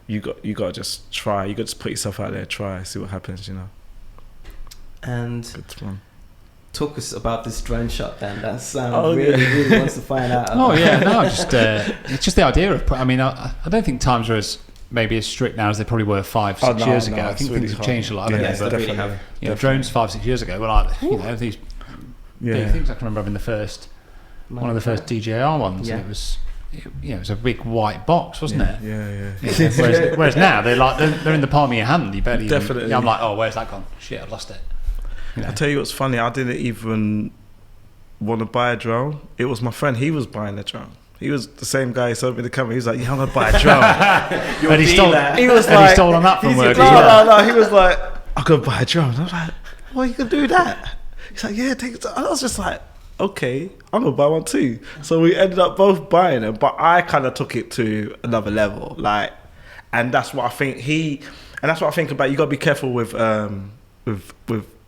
you got to just try. You got to just put yourself out there, try, see what happens, you know. And it's fun. Talk us about this drone shot then. That Sam really wants to find out. It's just the idea of. I mean, I don't think times are as strict now as they probably were 5-6 years ago. I think things have changed a lot. Yes, they really have. You know, drones 5-6 years ago were like these big things. I can remember having one of the first DJI ones. And it was a big white box, wasn't it? Yeah. Whereas now they're in the palm of your hand. You barely definitely. I'm like, oh, where's that gone? Shit, I've lost it. You know? I tell you what's funny, I didn't even want to buy a drone. It was my friend, he was buying a drone. He was the same guy who sold me the camera. He was like, yeah, I'm going to buy a drone. And he stole on that from work. No, he was like, I'm going to buy a drone. I was like, why are you going to do that? He's like, yeah, take it. And I was just like, okay, I'm going to buy one too. So we ended up both buying it, but I kind of took it to another level. Like, and that's what I think about. You got to be careful with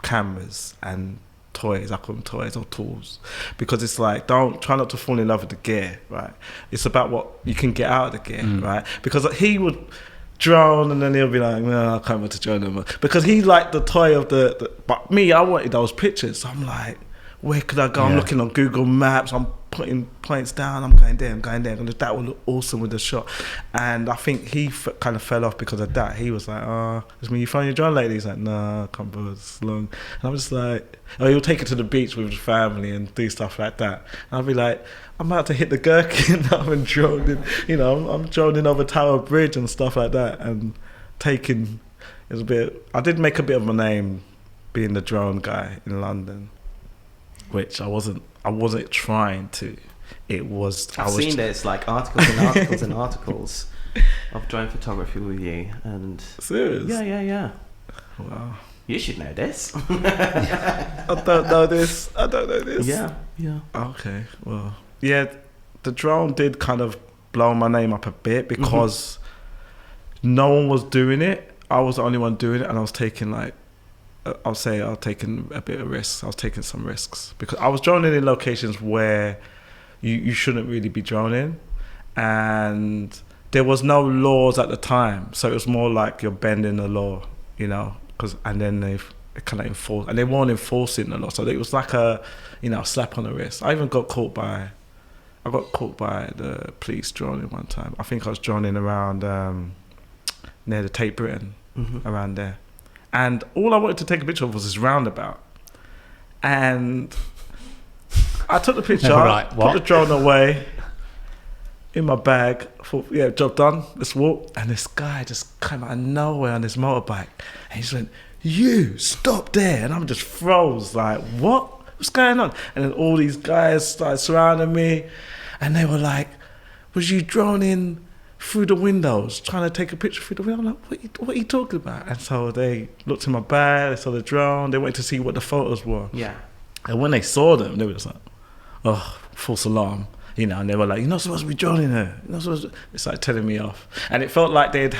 cameras and toys. I call them toys or tools, because it's like, try not to fall in love with the gear, right? It's about what you can get out of the gear, right? Because he would drone and then he'll be like, no, I can't wait to drone him, because he liked the toy of but me, I wanted those pictures. So I'm like, where could I go? I'm looking on Google Maps, I'm putting points down, I'm going there, and that would look awesome with the shot. And I think he kind of fell off because of that. He was like, you found your drone lately? He's like, no, I can't bother, it's long. And I'm just like, he'll take it to the beach with his family and do stuff like that. And I'll be like, I'm about to hit the gherkin now and droning, I'm droning over Tower Bridge and stuff like that, and I did make a bit of a name being the drone guy in London, which I wasn't trying to. I've seen this, like articles and articles and articles of drone photography with you. And serious? Yeah. Wow. You should know this. I don't know this. Yeah. Okay, well, yeah, the drone did kind of blow my name up a bit because no one was doing it. I was the only one doing it, and I was taking I'll say I was taking a bit of risks. I was taking some risks because I was droning in locations where you shouldn't really be droning, and there was no laws at the time, so it was more like you're bending the law, and then they kind of enforce, and they weren't enforcing the law, so it was like a slap on the wrist. I got caught by the police droning one time. I think I was droning around near the Tate Britain, around there. And all I wanted to take a picture of was this roundabout. And I took the picture, put the drone away in my bag. I thought, yeah, job done, let's walk. And this guy just came out of nowhere on his motorbike. And he just went, you, stop there. And I'm just froze, like, what? What's going on? And then all these guys started surrounding me. And they were like, was you droning through the windows, trying to take a picture through the window? I'm like, what are you talking about? And so they looked in my bag, they saw the drone, they went to see what the photos were. Yeah. And when they saw them, they were just like, oh, false alarm. And they were like, you're not supposed to be droning her. It's like telling me off. And it felt like they'd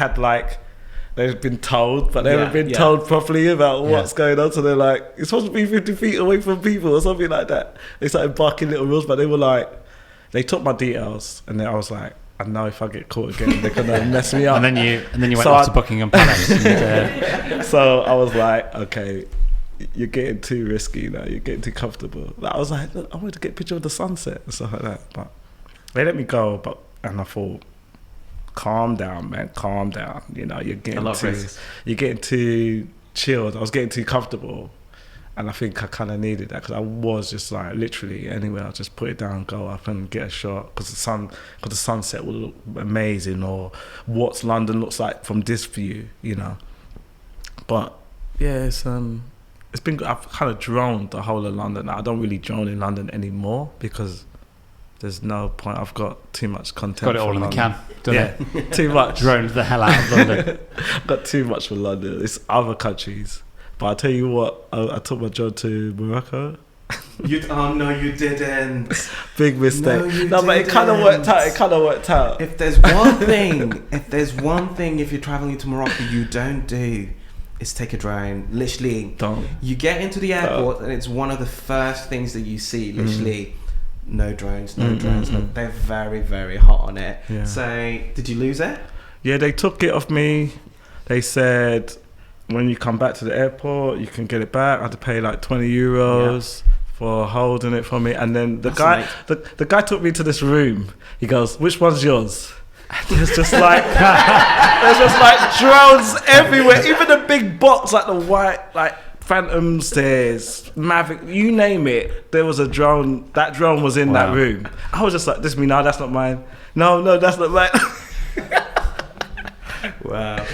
been told, but they haven't been told properly about what's going on. So they're like, you're supposed to be 50 feet away from people or something like that. They started barking little rules, but they were like, they took my details, and then I was like, I know if I get caught again, they're gonna mess me up. And then you went off to Buckingham Palace. And, so I was like, okay, you're getting too risky now. You're getting too comfortable. I was like, look, I wanted to get a picture of the sunset and stuff like that, but they let me go. And I thought, calm down, man, calm down. You're getting too chilled. I was getting too comfortable. And I think I kind of needed that because I was just like, literally anywhere, I'll just put it down, go up and get a shot because the sunset will look amazing, or what London looks like from this view, But yeah, it's been good. I've kind of droned the whole of London. I don't really drone in London anymore because there's no point. I've got too much content. Got it all in the can. Too much. Droned the hell out of London. Got too much for London. It's other countries. But I tell you what, I took my drone to Morocco, Oh no, you didn't. Big mistake. No, But it kind of worked out. If there's one thing, if you're traveling to Morocco, you don't do, is take a drone. Literally, Don't. You get into the airport, and it's one of the first things that you see. Literally, no drones, no drones. But they're very, very hot on it. Yeah. So, did you lose it? Yeah, they took it off me. They said when you come back to the airport, you can get it back. I had to pay like €20 for holding it for me. And then the guy took me to this room. He goes, "Which one's yours?" And there's just like drones everywhere. Even the big box, like the white, like Phantom Stairs, Mavic, you name it. There was a drone. That drone was in that room. I was just like, "This is me? No, that's not mine. No, that's not mine." Wow.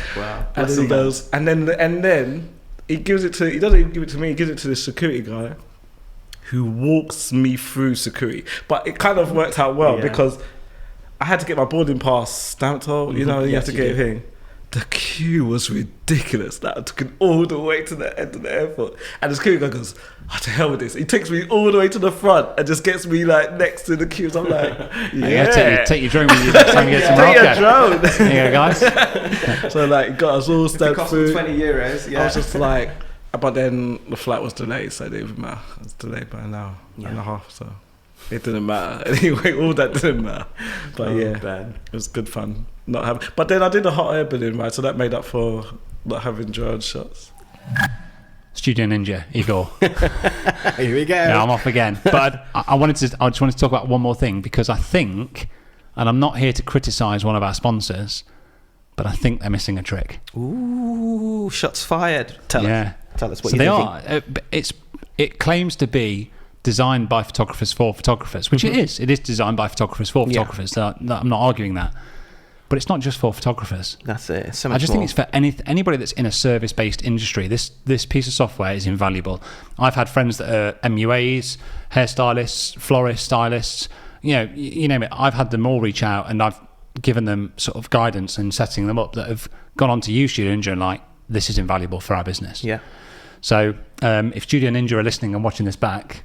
And then he goes, and then he gives it to. He doesn't even give it to me. He gives it to the security guy, who walks me through security. But it kind of worked out well because I had to get my boarding pass stamped up. You know, you have to get a thing. The queue was ridiculous. That I took it all the way to the end of the airport, and the security guy goes, "What the hell with this?" He takes me all the way to the front and just gets me like next to the queues. I'm like, take your drone with you next time you get to Morocco. Take your drone. There you go, guys. So like, got us all stamped through. €20. Yeah. I was just like, but then the flight was delayed, so it didn't even matter. It was delayed by an hour and a half, so it didn't matter. Anyway, all that didn't matter. But it was good fun. But then I did a hot air balloon ride, so that made up for not having drone shots. Studio Ninja, Igor. Here we go. Yeah, I'm off again. But I just wanted to talk about one more thing, because I think, and I'm not here to criticise one of our sponsors, but I think they're missing a trick. Ooh, shots fired. Tell us what so you think. It claims to be designed by photographers for photographers, which it is. It is designed by photographers for photographers. So I'm not arguing that. But it's not just for photographers. That's it. So much I just more. think it's for anybody that's in a service-based industry. This piece of software is invaluable. I've had friends that are MUAs, hairstylists, florists, stylists. You name it. I've had them all reach out, and I've given them sort of guidance and setting them up that have gone on to use Studio Ninja and like, this is invaluable for our business. Yeah. So if Studio Ninja are listening and watching this back,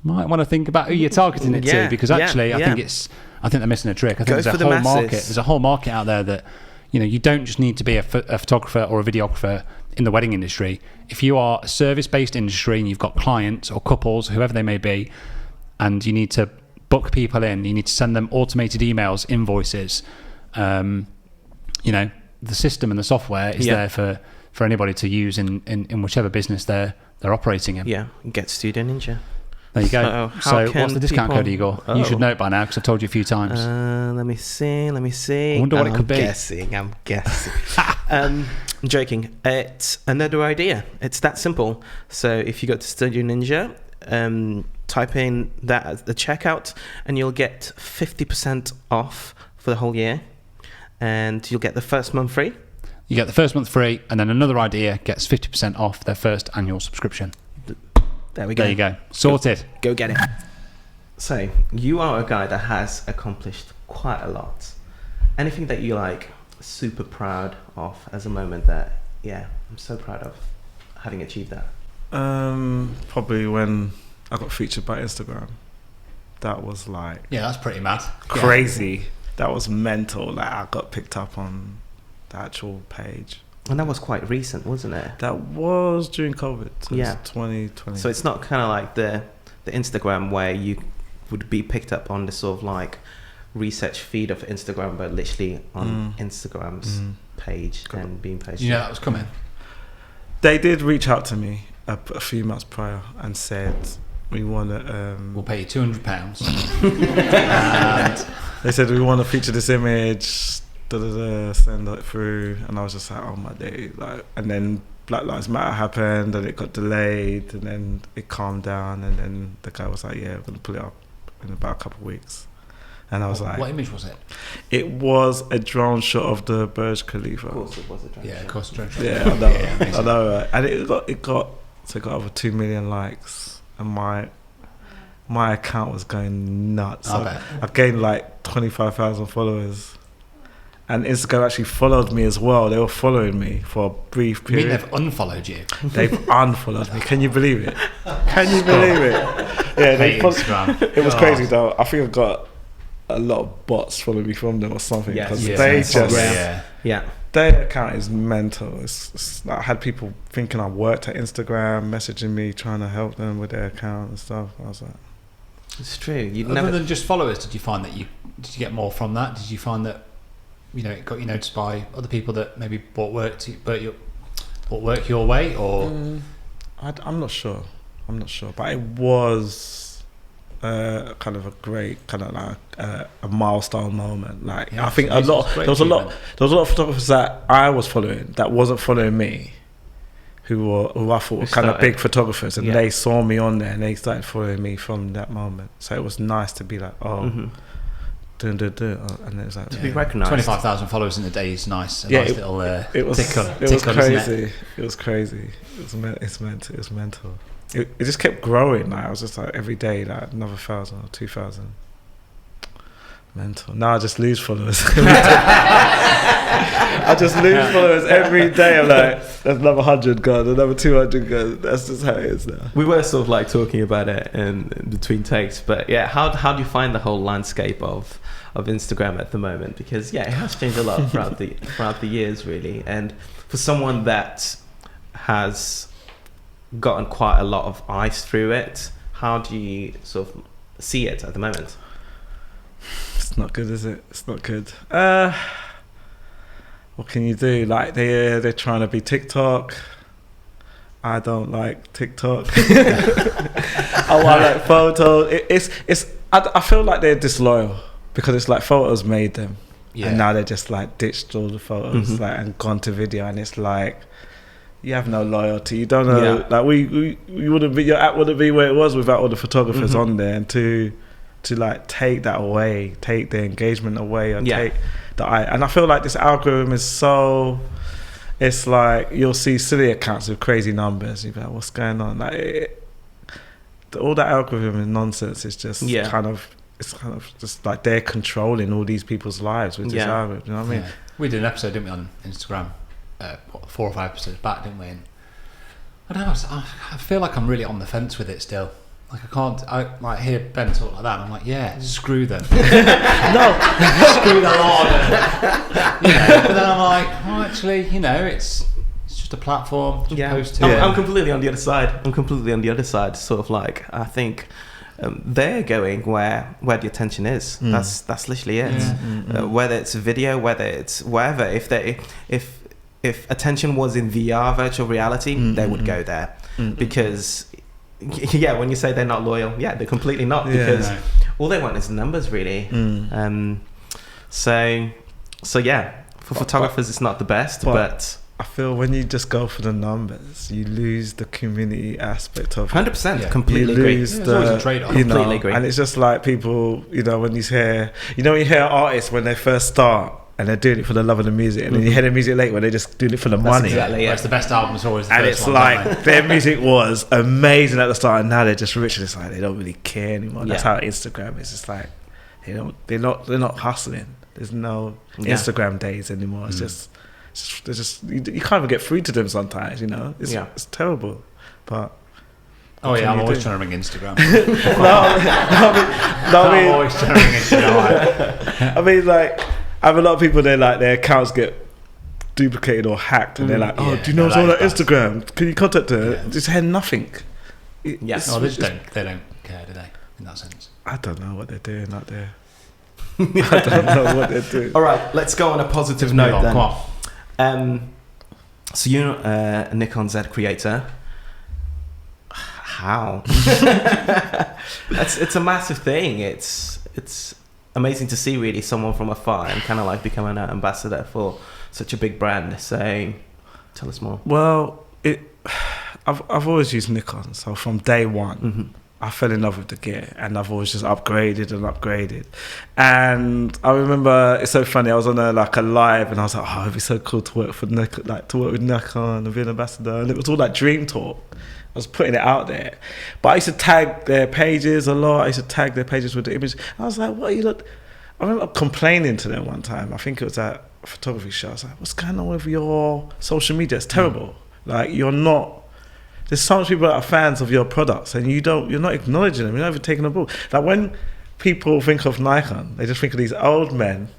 might want to think about who you're targeting it to, because actually I think they're missing a trick. I think there's a whole market. There's a whole market out there that, you don't just need to be a photographer or a videographer in the wedding industry. If you are a service-based industry and you've got clients or couples, whoever they may be, and you need to book people in, you need to send them automated emails, invoices, the system and the software is there for anybody to use in whichever business they're operating in. Yeah, get Studio Ninja. There you go. So what's the discount code, Igor? Oh. You should know it by now because I've told you a few times. Let me see. I wonder what it could be. I'm guessing. I'm joking. It's another idea. It's that simple. So if you go to Studio Ninja, type in that at the checkout, and you'll get 50% off for the whole year, and you'll get the first month free. You get the first month free, and then another idea gets 50% off their first annual subscription. There we go. There you go. Sorted. Go get it. So, you are a guy that has accomplished quite a lot. Anything that you like, super proud of as a moment that, I'm so proud of having achieved that? Probably when I got featured by Instagram. That was like... Yeah, that's pretty mad. Crazy. Yeah. That was mental. Like, I got picked up on the actual page. And that was quite recent, wasn't it? That was during COVID. So it was 2020. So it's not kind of like the Instagram where you would be picked up on the sort of like research feed of Instagram, but literally on Instagram's page and being posted. You know that was coming? They did reach out to me a few months prior and said, we want to... we'll pay you £200. And they said, we want to feature this image... send it through, and I was just like, oh my day, like, and then Black Lives Matter happened, and it got delayed, and then it calmed down, and then the guy was like, yeah, we're gonna pull it up in about a couple of weeks, and I was like, what image was it? It was a drone shot of the Burj Khalifa. Of course, it was a drone shot. Yeah, of course, a drone shot. Yeah, I know, I know, right? And it got over 2 million likes, and my account was going nuts. I bet. I gained like 25,000 followers. And Instagram actually followed me as well. They were following me for a brief You mean period. they've unfollowed you? They've unfollowed me. Can you believe it? Can you believe it? Yeah, Hate Instagram. it was God. crazy though. I think I got a lot of bots following me from them or something, Yes. because Yeah, they it's just yeah. Yeah. their account is mental. It's I had people thinking I worked at Instagram, messaging me trying to help them with their account and stuff. I was like, It's true. You'd Other never. than just followers, did you find that did you get more from that? Did you find that it got you noticed by other people that maybe bought work your way, or I'm not sure. But it was kind of a great kind of like a milestone moment. Like Yeah, I think it's a there great was a lot achievement. of photographers that I was following that wasn't following me, who I thought were kind of big photographers, and they saw me on there and they started following me from that moment. So it was nice to be like, and it was like, To be recognised. 25,000 followers in a day is nice. A Yeah, nice it- little it was tickle, it was tickle, isn't it? crazy. It was crazy. It was mental. It just kept growing. Like I was just like every day, like another 1,000 or 2,000. Mental. Now I just lose followers. I just lose followers every day. I'm like, there's another 100 gone, another 200 gone. That's just how it is now. We were sort of like talking about it in between takes, but yeah, how do you find the whole landscape of Instagram at the moment? Because it has changed a lot throughout the years, really. And for someone that has gotten quite a lot of eyes through it, how do you sort of see it at the moment? It's not good, is it? It's not good. What can you do? Like they're trying to be TikTok. I don't like TikTok. I like photos. I feel like they're disloyal because it's like photos made them, and now they're just like ditched all the photos and gone to video, and it's like you have no loyalty. You don't know. Like we wouldn't be, your app wouldn't be where it was without all the photographers on there, and to like take that away, take the engagement away, or take the eye. And I feel like this algorithm is so. It's like you'll see silly accounts with crazy numbers. You're like, what's going on? Like all that algorithm is nonsense. It's just kind of just like they're controlling all these people's lives with this algorithm. You know what I mean? Yeah. We did an episode, didn't we, on Instagram, 4 or 5 episodes back, didn't we? And I don't know. I feel like I'm really on the fence with it still. Like I like hear Ben talk like that, and I'm like, yeah, screw them. Screw the Lord. But then I'm like, oh, actually, it's just a platform to post to. I'm completely on the other side. Sort of like I think they're going where the attention is. That's literally it. Whether it's video, whether it's wherever. If attention was in VR, virtual reality, they would go there because. When you say they're not loyal, they're completely not, because all they want is numbers, really. So for photographers it's not the best, but I feel when you just go for the numbers, you lose the community aspect of it. 100%, completely agree. It's always a trade-off. Completely agree. And it's just like people, when you hear artists when they first start and they're doing it for the love of the music, and then you hear the music later when they're just doing it for the money. Exactly, It's the best albums always the And first it's one, like their music was amazing at the start, and now they're just rich, and it's like they don't really care anymore. That's how Instagram is. It's like they're not hustling. There's no Instagram days anymore. It's just you can't even get through to them sometimes. It's terrible. But I'm always trying to ring Instagram. I'm always trying to ring Instagram. I mean, like, I have a lot of people there, like, their accounts get duplicated or hacked, and they're like, do you know what's on Instagram? Can you contact her? Just hear nothing. They don't care, do they, in that sense? I don't know what they're doing out there. I don't know what they're doing. All right, let's go on a positive note then. Come on. So you're a Nikon Z creator. How? It's a massive thing. It's amazing to see, really, someone from afar and kind of like becoming an ambassador for such a big brand. So tell us more. Well, I've always used Nikon, so from day one I fell in love with the gear, and I've always just upgraded. And I remember, it's so funny, I was on a live, and I was like, it'd be so cool to work for Nikon, like to work with Nikon and be an ambassador, and it was all like dream talk. I was putting it out there, but I used to tag their pages a lot. I used to tag their pages with the image. I was like, what are you look? I remember complaining to them one time. I think it was at photography show. I was like, what's going on with your social media? It's terrible. Like, you're not. There's so much people that are fans of your products, and you're not acknowledging them. You're not even taking a ball. Like, when people think of Nikon, they just think of these old men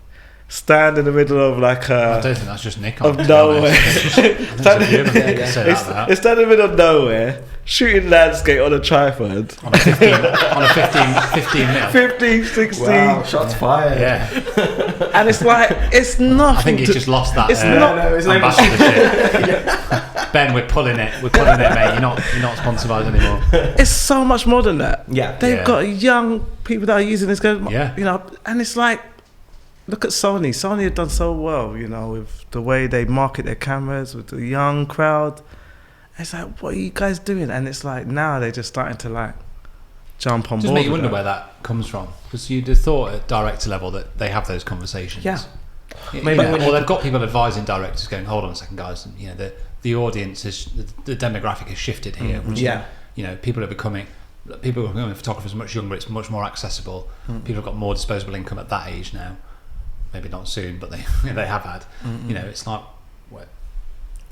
stand in the middle of like I don't think that's just Nikon. Of nowhere. Stand in the middle of nowhere, shooting landscape on a tripod. On a 15 mil. 15, 16. Wow, shots fired. Yeah. And it's like, it's nothing. I think he just lost that. It's not. No, it's ambassadorship. Ben, we're pulling it, mate. You're not sponsored by us anymore. It's so much more than that. Yeah. They've got young people that are using this. Yeah. You know, and it's like, look at Sony. Sony have done so well, you know, with the way they market their cameras, with the young crowd. It's like, what are you guys doing? And it's like, now they're just starting to like jump on board. Just make you wonder where that comes from, because you'd have thought at director level that they have those conversations. Yeah. Maybe. Or they've got people advising directors going, hold on a second, guys. You know, the audience is, the demographic has shifted here. Which, you know, people are becoming photographers much younger. It's much more accessible. People have got more disposable income at that age now. Maybe not soon, but they have had. You know, it's like,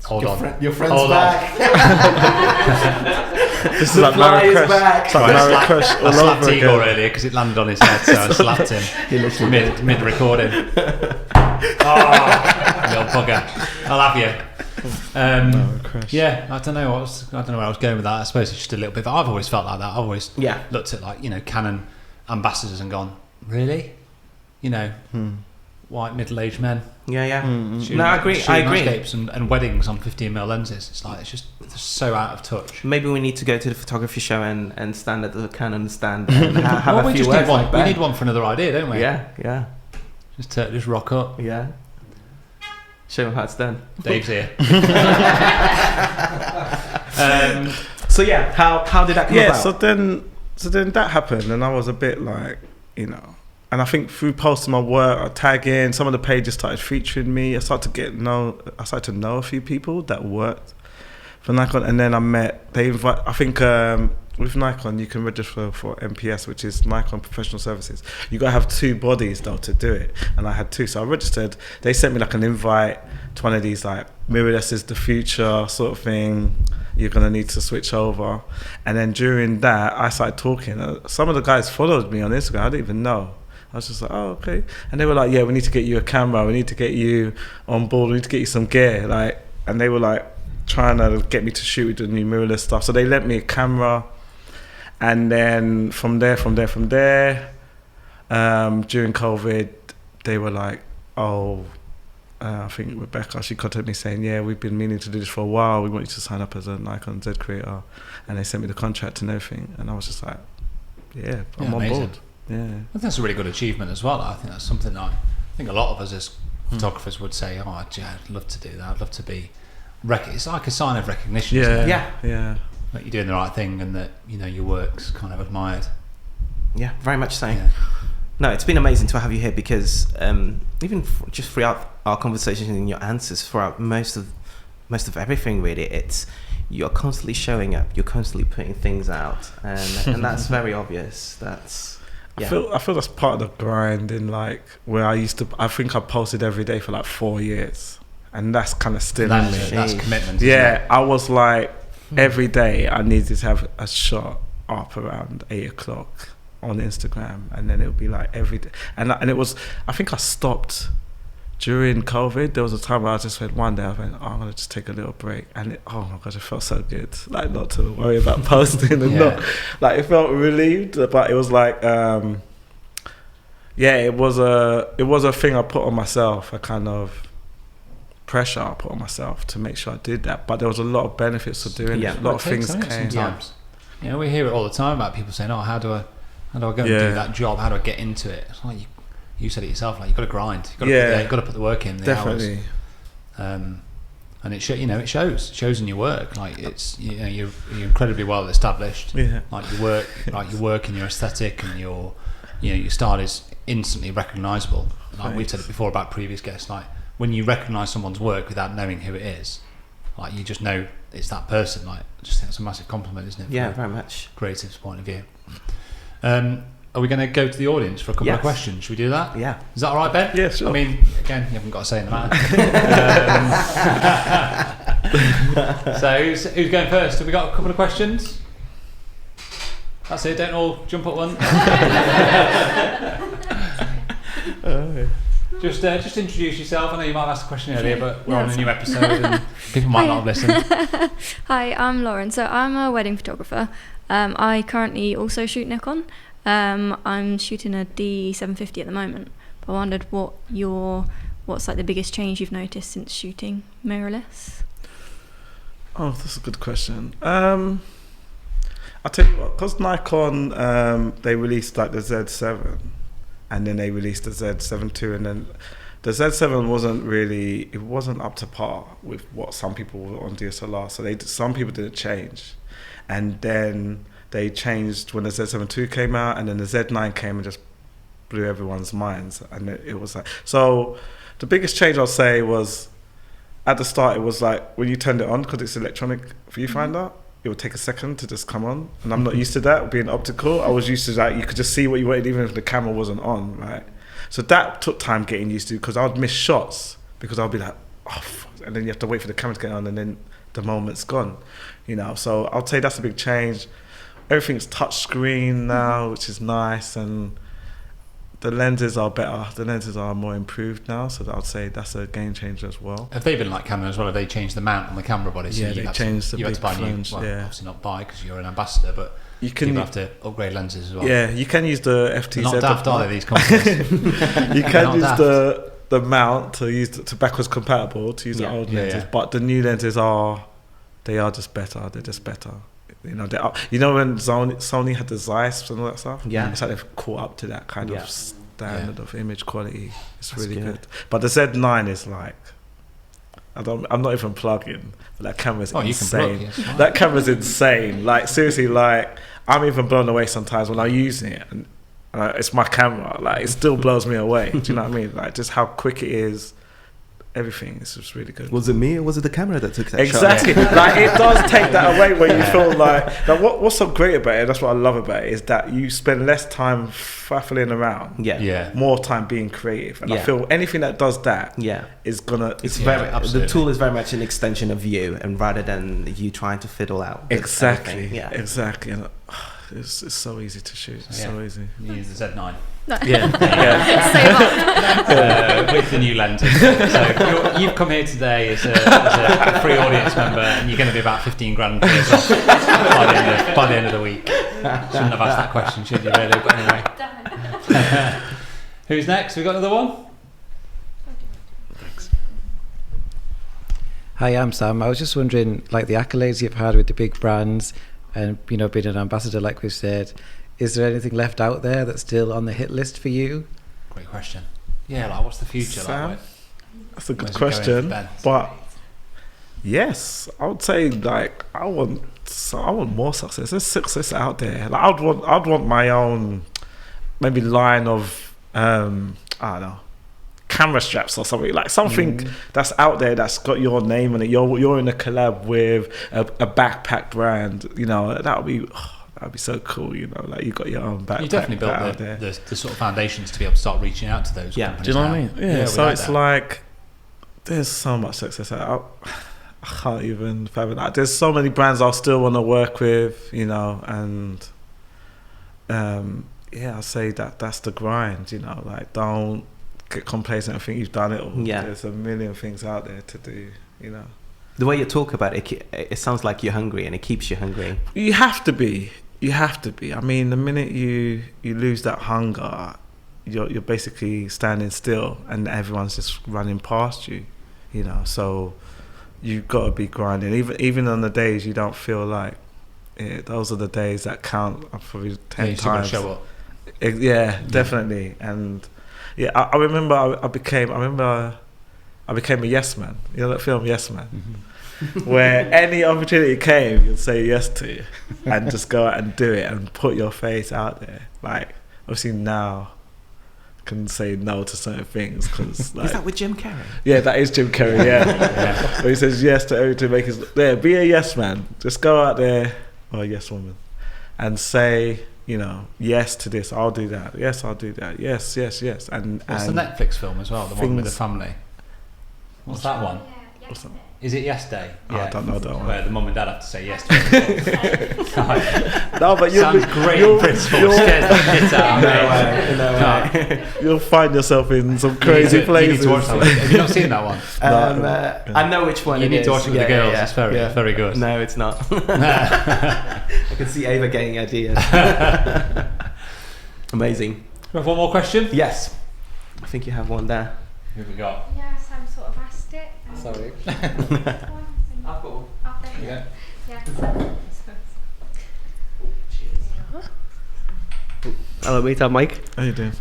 hold on. Your friend's back. This is like Marrakesh. It's like Marrakesh all I slapped over Igor again. earlier because it landed on his head, so I slapped him mid recording. Little bugger. I'll have you. Yeah, I don't know where I was going with that. I suppose it's just a little bit. But I've always felt like that. I've always looked at, like, you know, Canon ambassadors and gone, really, you know. White middle-aged men. No, I agree. Landscapes and weddings on 15mm lenses. It's like, it's so out of touch. Maybe we need to go to the photography show and stand at the Canon stand and have a few words like we that. need one for another idea, don't we? Yeah. Just rock up. Yeah. Show them how it's done. Dave's here. So yeah, how did that come about? So then that happened, and I was a bit like, you know. And I think through posting my work, I tag in, some of the pages started featuring me. I started to know a few people that worked for Nikon, and then with Nikon you can register for MPS, which is Nikon Professional Services. You got to have 2 bodies though to do it, and I had 2, so I registered. They sent me like an invite to one of these like mirrorless is the future sort of thing. You're gonna need to switch over, and then during that I started talking. Some of the guys followed me on Instagram. I didn't even know. I was just like, oh, okay. And they were like, yeah, we need to get you a camera. We need to get you on board. We need to get you some gear. Like, and they were like trying to get me to shoot with the new mirrorless stuff. So they lent me a camera. And then from there, during COVID, they were like, I think Rebecca, she contacted me saying, yeah, we've been meaning to do this for a while. We want you to sign up as a Nikon Z creator. And they sent me the contract and everything. And I was just like, yeah, I'm on board. Yeah, I think that's a really good achievement as well. I think that's something I think a lot of us as photographers would say, I'd love to do that. I'd love to be it's like a sign of recognition. Yeah. That you're doing the right thing and that, you know, your work's kind of admired. Yeah, very much so. Yeah. No, it's been amazing to have you here because even just throughout our conversations and your answers throughout most of everything, really, it's you're constantly showing up, you're constantly putting things out, and that's very obvious. I feel that's part of the grind in like where I think I posted every day for like 4 years, and that's kind of still in me. That's commitment. Yeah, I was like every day I needed to have a shot up around 8 o'clock on Instagram, and then it would be like every day, and it was. I think I stopped during COVID. There was a time where I just went one day. I went, I'm gonna just take a little break, and oh my gosh, it felt so good. Like not to worry about posting and not like it felt relieved, but it was like it was a thing I put on myself, a kind of pressure I put on myself to make sure I did that. But there was a lot of benefits of doing it. A lot of things came. Sometimes. You know, we hear it all the time about people saying, how do I go and do that job? How do I get into it? It's like you said it yourself, like you've got to grind. You've got to put the work in, the definitely hours. And it shows in your work. Like it's, you know, you're incredibly well established. Yeah. Like your work and your aesthetic and your style is instantly recognisable. Like we've said it before about previous guests. Like when you recognise someone's work without knowing who it is, like you just know it's that person. Like I just think it's a massive compliment, isn't it? Yeah, very much. Creative's point of view. are we going to go to the audience for a couple of questions? Should we do that? Yeah. Is that all right, Ben? Yeah, sure. I mean, again, you haven't got a say in the matter. So who's going first? Have we got a couple of questions? That's it. Don't all jump at once. Just introduce yourself. I know you might have asked a question earlier, but we're on a new episode and people might not have listened. Hi, I'm Lauren. So I'm a wedding photographer. I currently also shoot Nikon. I'm shooting a D750 at the moment. But I wondered what's like the biggest change you've noticed since shooting mirrorless? Oh, that's a good question. I'll tell you what, because Nikon, they released like the Z7, and then they released the Z7 II, and then the Z7 wasn't up to par with what some people were on DSLR. So some people didn't change, and then they changed when the Z7 II came out, and then the Z9 came and just blew everyone's minds. And it was like, so the biggest change I'll say was at the start. It was like when you turned it on, because it's electronic viewfinder. It would take a second to just come on, and I'm not used to that being optical. I was used to that you could just see what you wanted even if the camera wasn't on, right? So that took time getting used to, because I would miss shots because I'll be like, oh, and then you have to wait for the camera to get on, and then the moment's gone, you know. So I'll say that's a big change. Everything's touch screen now, which is nice, and the lenses are better. The lenses are more improved now, so I'd say that's a game changer as well. Have they been like Canon as well? Have they changed the mount on the camera body? So yeah, they changed the big flange. Obviously not buy because you're an ambassador, but people have to upgrade lenses as well. Yeah, you can use the FTZ. They're not daft, are they, these companies? You can use the mount to backwards compatible to use the old lenses, but the new lenses are just better. They're just better. You know, when Sony had the Zeiss and all that stuff. Yeah, it's like they've caught up to that kind of standard of image quality. It's really good. But the Z9 is like, I'm not even plugging, but that camera's insane. You can plug, that camera's insane. Like seriously, like I'm even blown away sometimes when I'm using it, and it's my camera. Like it still blows me away. Do you know what I mean? Like just how quick it is. Everything is just really good. Was it me or was it the camera that took that exactly. shot? Like it does take that away when you feel like what's so great about it, that's what I love about it, is that you spend less time faffling around. More time being creative. And I feel anything that does that is gonna the tool is very much an extension of you, and rather than you trying to fiddle out. Exactly. Exactly. And it's so easy to shoot. It's so easy. You use the Z9. No. With the new lenses. So you've come here today as a free audience member, and you're going to be about 15 grand by the end of the week. Shouldn't have asked that question, should you really? But anyway. Who's next? We got another one? Thanks. Hi, I'm Sam. I was just wondering, like the accolades you've had with the big brands, and being an ambassador, like we said. Is there anything left out there that's still on the hit list for you? Great question. Yeah, like what's the future like? That's a good question. But yes, I would say like I want more success. There's success out there. Like I'd want my own maybe line of I don't know, camera straps or something, like something that's out there that's got your name on it. You're in a collab with a backpack brand. You know, that'd be so cool, you know, like you got your own backpack. You definitely built the sort of foundations to be able to start reaching out to those companies. Do you know what I mean? Yeah, so it's like there's so much success out. I can't even fathom that. There's so many brands I'll still want to work with, you know, and I'll say that's the grind, you know, like don't get complacent and think you've done it all. There's a million things out there to do, you know. The way you talk about it sounds like you're hungry, and it keeps you hungry. You have to be. I mean, the minute you lose that hunger, you're basically standing still, and everyone's just running past you, you know. So you've got to be grinding, even on the days you don't feel like it. Those are the days that count. Probably 10 times. Show up. Definitely. And I remember I became a yes man. You know that film, Yes Man? Mm-hmm. Where any opportunity came, you'd say yes to, and just go out and do it and put your face out there. Like obviously now I can say no to certain things because like, is that with Jim Carrey? Yeah, that is Jim Carrey. Yeah. Where he says yes to everything to make his be a yes man. Just go out there, or a yes woman, and say you know, yes to this, I'll do that. Yes, I'll do that. Yes. And what's the Netflix film as well? The one with the family. What's that one? What's that? Is it Yesterday? Oh, I don't know that one. Where the mum and dad have to say yes to it. No, but sounds great in principle. Scares the shit out of me. No way. You'll find yourself in some crazy places. You need to watch that one. Have you not seen that one? I know which one You it need is. to watch it with the girls. It's very, yeah. very good. No, it's not. I can see Ava getting ideas. Amazing. We have one more question? Yes. I think you have one there. Who have we got? Yes, I'm sort of asked it. Sorry. I've got one. Yeah. Hello mate, I'm Mike. How you doing?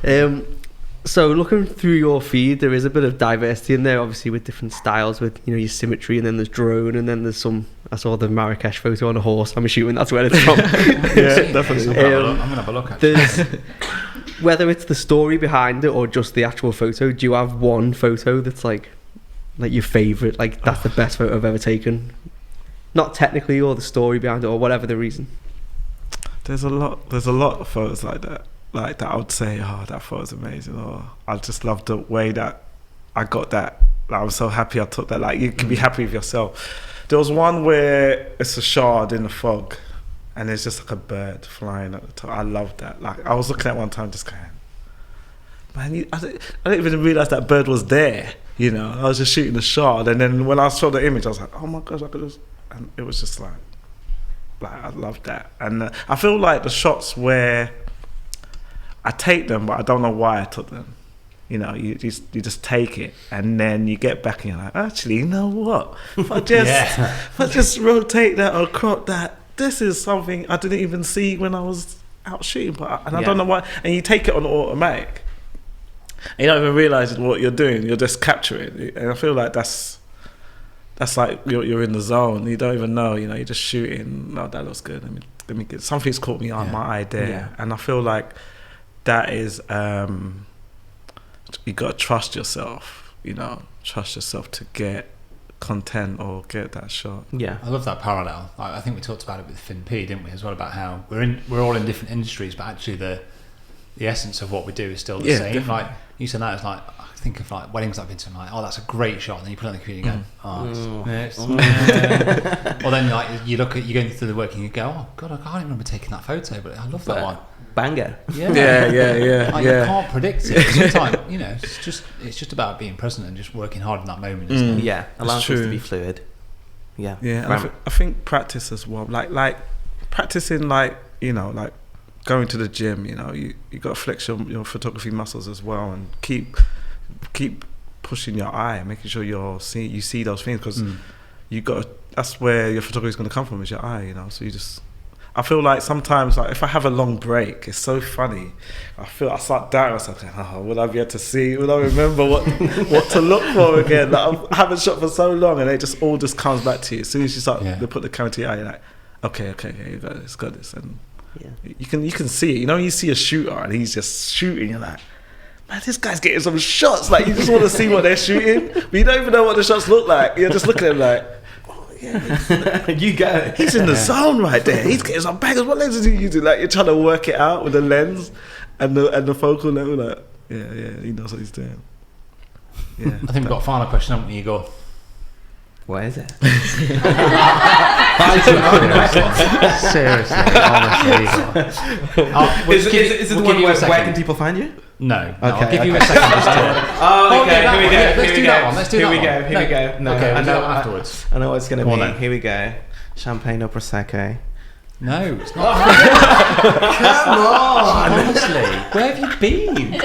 So looking through your feed, there is a bit of diversity in there, obviously with different styles, with, you know, your symmetry, and then there's drone, and then there's some. I saw the Marrakesh photo on a horse. I'm assuming that's where it's from. Yeah, definitely. I'm gonna have a look. Actually. There's, whether it's the story behind it or just the actual photo, do you have one photo that's like your favourite? Like that's the best photo I've ever taken. Not technically, or the story behind it, or whatever the reason. There's a lot of photos like that. Like that, I would say, oh, that photo's amazing. Or I just love the way that I got that. Like, I was so happy I took that. Like, you can be happy with yourself. There was one where it's a shard in the fog, and there's just like a bird flying at the top. I love that. Like, I was looking at one time, just going, man, I didn't even realise that bird was there. You know, I was just shooting the shard, and then when I saw the image, I was like, oh my gosh, I could just. And it was just like I love that. And I feel like the shots where I take them, but I don't know why I took them. You know, you just take it, and then you get back and you're like, actually, you know what? If I just rotate that or crop that, this is something I didn't even see when I was out shooting. I don't know why. And you take it on automatic, and you don't even realise what you're doing. You're just capturing it, and I feel like that's like you're in the zone. You don't even know. You know, you're just shooting. No, that looks good. Let me get something's caught me on my eye there, and I feel like that is you got to trust yourself. You know, trust yourself to get content or get that shot. Yeah, I love that parallel. I think we talked about it with Finn P, didn't we, as well, about how we're all in different industries, but actually the essence of what we do is still the same. Definitely. Like you said, that it's like, I think of like weddings I've been to, and like, oh, that's a great shot, and then you put it on the computer and go, or then like you look at, you're going through the work and you go, oh god, I can't remember taking that photo, but I love that one. Banger. Yeah. Like, you can't predict it. Sometimes, you know, it's just about being present and just working hard in that moment, isn't it? Yeah, allows things to be fluid. Yeah. And I think practice as well. Like practicing, like, you know, like going to the gym. You know, you got to flex your photography muscles as well, and keep pushing your eye, making sure you see those things, because you got. That's where your photography is going to come from, is your eye. You know, so you just. I feel like sometimes, like if I have a long break, it's so funny. I start doubting myself, like, oh, will I be able to see? Will I remember what to look for again? Like, I haven't shot for so long, and it just all comes back to you. As soon as you start to put the camera to your eye, you're like, okay, you got this, and you can see it. You know, you see a shooter and he's just shooting, you're like, man, this guy's getting some shots. Like, you just want to see what they're shooting, but you don't even know what the shots look like. You're just looking at him like, you go. He's in the zone right there. He's getting some bangers. What lenses are you using? Like, you're trying to work it out with the lens and the focal level. Like, yeah, he knows what he's doing. Yeah. I think we've got a final question, haven't we, Igor? What is it? Seriously, honestly. Is it the one where can people find you? No, I'll give you a second. Here we go. Let's do that one. Here we go. No, okay, I know afterwards. I know what it's going to be. Then. Here we go. Champagne or prosecco? No, it's not. Come on. Honestly, where have you been?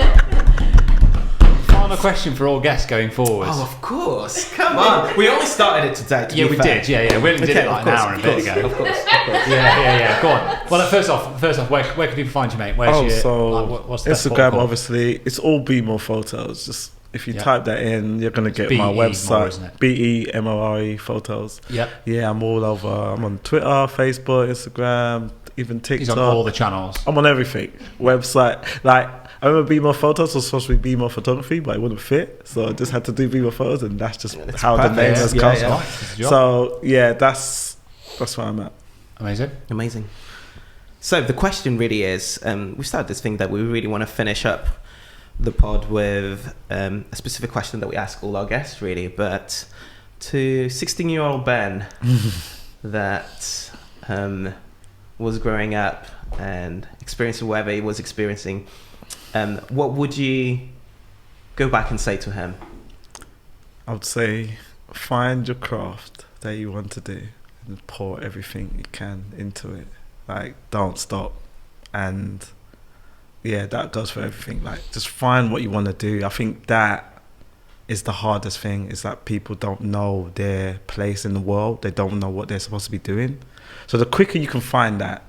Final question for all guests going forwards. Oh, of course. Come on. We only started it today. Yeah, we did. Yeah. We only did it like an hour and a bit ago. Of course. Yeah. Go on. Well, first off, where can people find you, mate? What's the Instagram? Obviously, it's all Be More Photos. Just if you type that in, you're gonna get my website. BEMORE Photos. Yep. Yeah, I'm all over. I'm on Twitter, Facebook, Instagram, even TikTok. He's on all the channels. I'm on everything. Website, like. I remember Be More Photos was supposed to be Be More Photography, but it wouldn't fit, so I just had to do Be More Photos, and that's just how the name has come. So yeah, that's where I'm at. Amazing. So the question really is, we started this thing that we really want to finish up the pod with a specific question that we ask all our guests, really. But to 16-year-old Ben that was growing up and experiencing whatever he was experiencing, what would you go back and say to him? I would say find your craft that you want to do and pour everything you can into it. Like, don't stop. And yeah, that goes for everything. Like, just find what you want to do. I think that is the hardest thing, is that people don't know their place in the world. They don't know what they're supposed to be doing. So the quicker you can find that,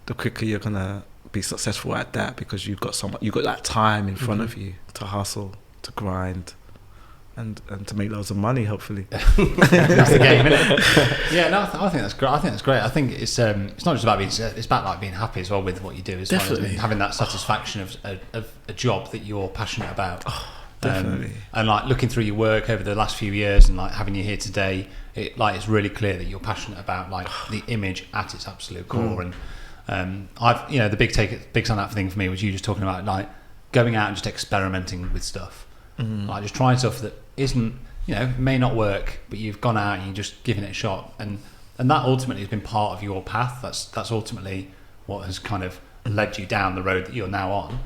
the quicker you're gonna be successful at that, because you've got that time in front of you to hustle, to grind, and to make loads of money, hopefully. That's the game, isn't it? Yeah, no, I think that's great. I think that's great. I think it's not just about it's about like being happy as well with what you do, as well as having that satisfaction of a job that you're passionate about. Definitely. And like looking through your work over the last few years and like having you here today, it's really clear that you're passionate about like the image at its absolute core. And I've the big standout thing for me was you just talking about like going out and just experimenting with stuff, like just trying stuff that isn't may not work, but you've gone out and you're just giving it a shot, and that ultimately has been part of your path. That's ultimately what has kind of led you down the road that you're now on.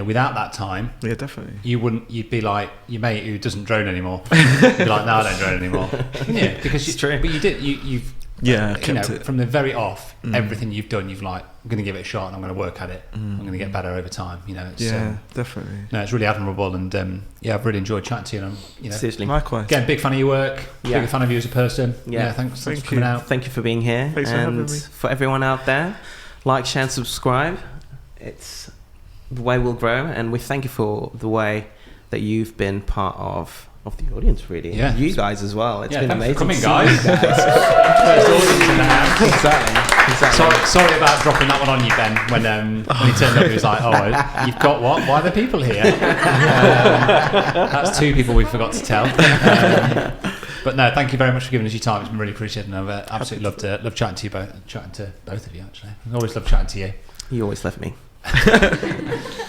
Without that time, yeah, definitely, you'd be like your mate who doesn't drone anymore. You'd be like, no, I don't drone anymore. Yeah, because it's true. But you've kept it from the very off. Everything you've done, you've like, I'm going to give it a shot and I'm going to work at it. I'm going to get better over time. It's, definitely. No, it's really admirable, and I've really enjoyed chatting to you. And seriously, likewise. Again, big fan of your work. Big fan of you as a person. Thanks for coming out. Thank you for being here. Thanks for having me. For everyone out there, like, share, and subscribe. It's the way we'll grow, and we thank you for the way that you've been part of the audience, really. Yeah. You guys as well. It's been amazing. For coming, to guys. see you guys. First audience in the house. Exactly. Sorry about dropping that one on you, Ben. When he turned up, he was like, "Oh, you've got what? Why are there people here?" That's two people we forgot to tell. But no, thank you very much for giving us your time. It's been really appreciated, and I've absolutely loved chatting to you both. Chatting to both of you, actually. I always love chatting to you. You always love me.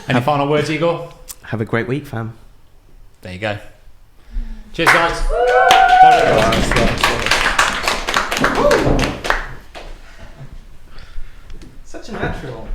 Any final words, Igor? Have a great week, fam. There you go. Cheers, guys. Such a natural.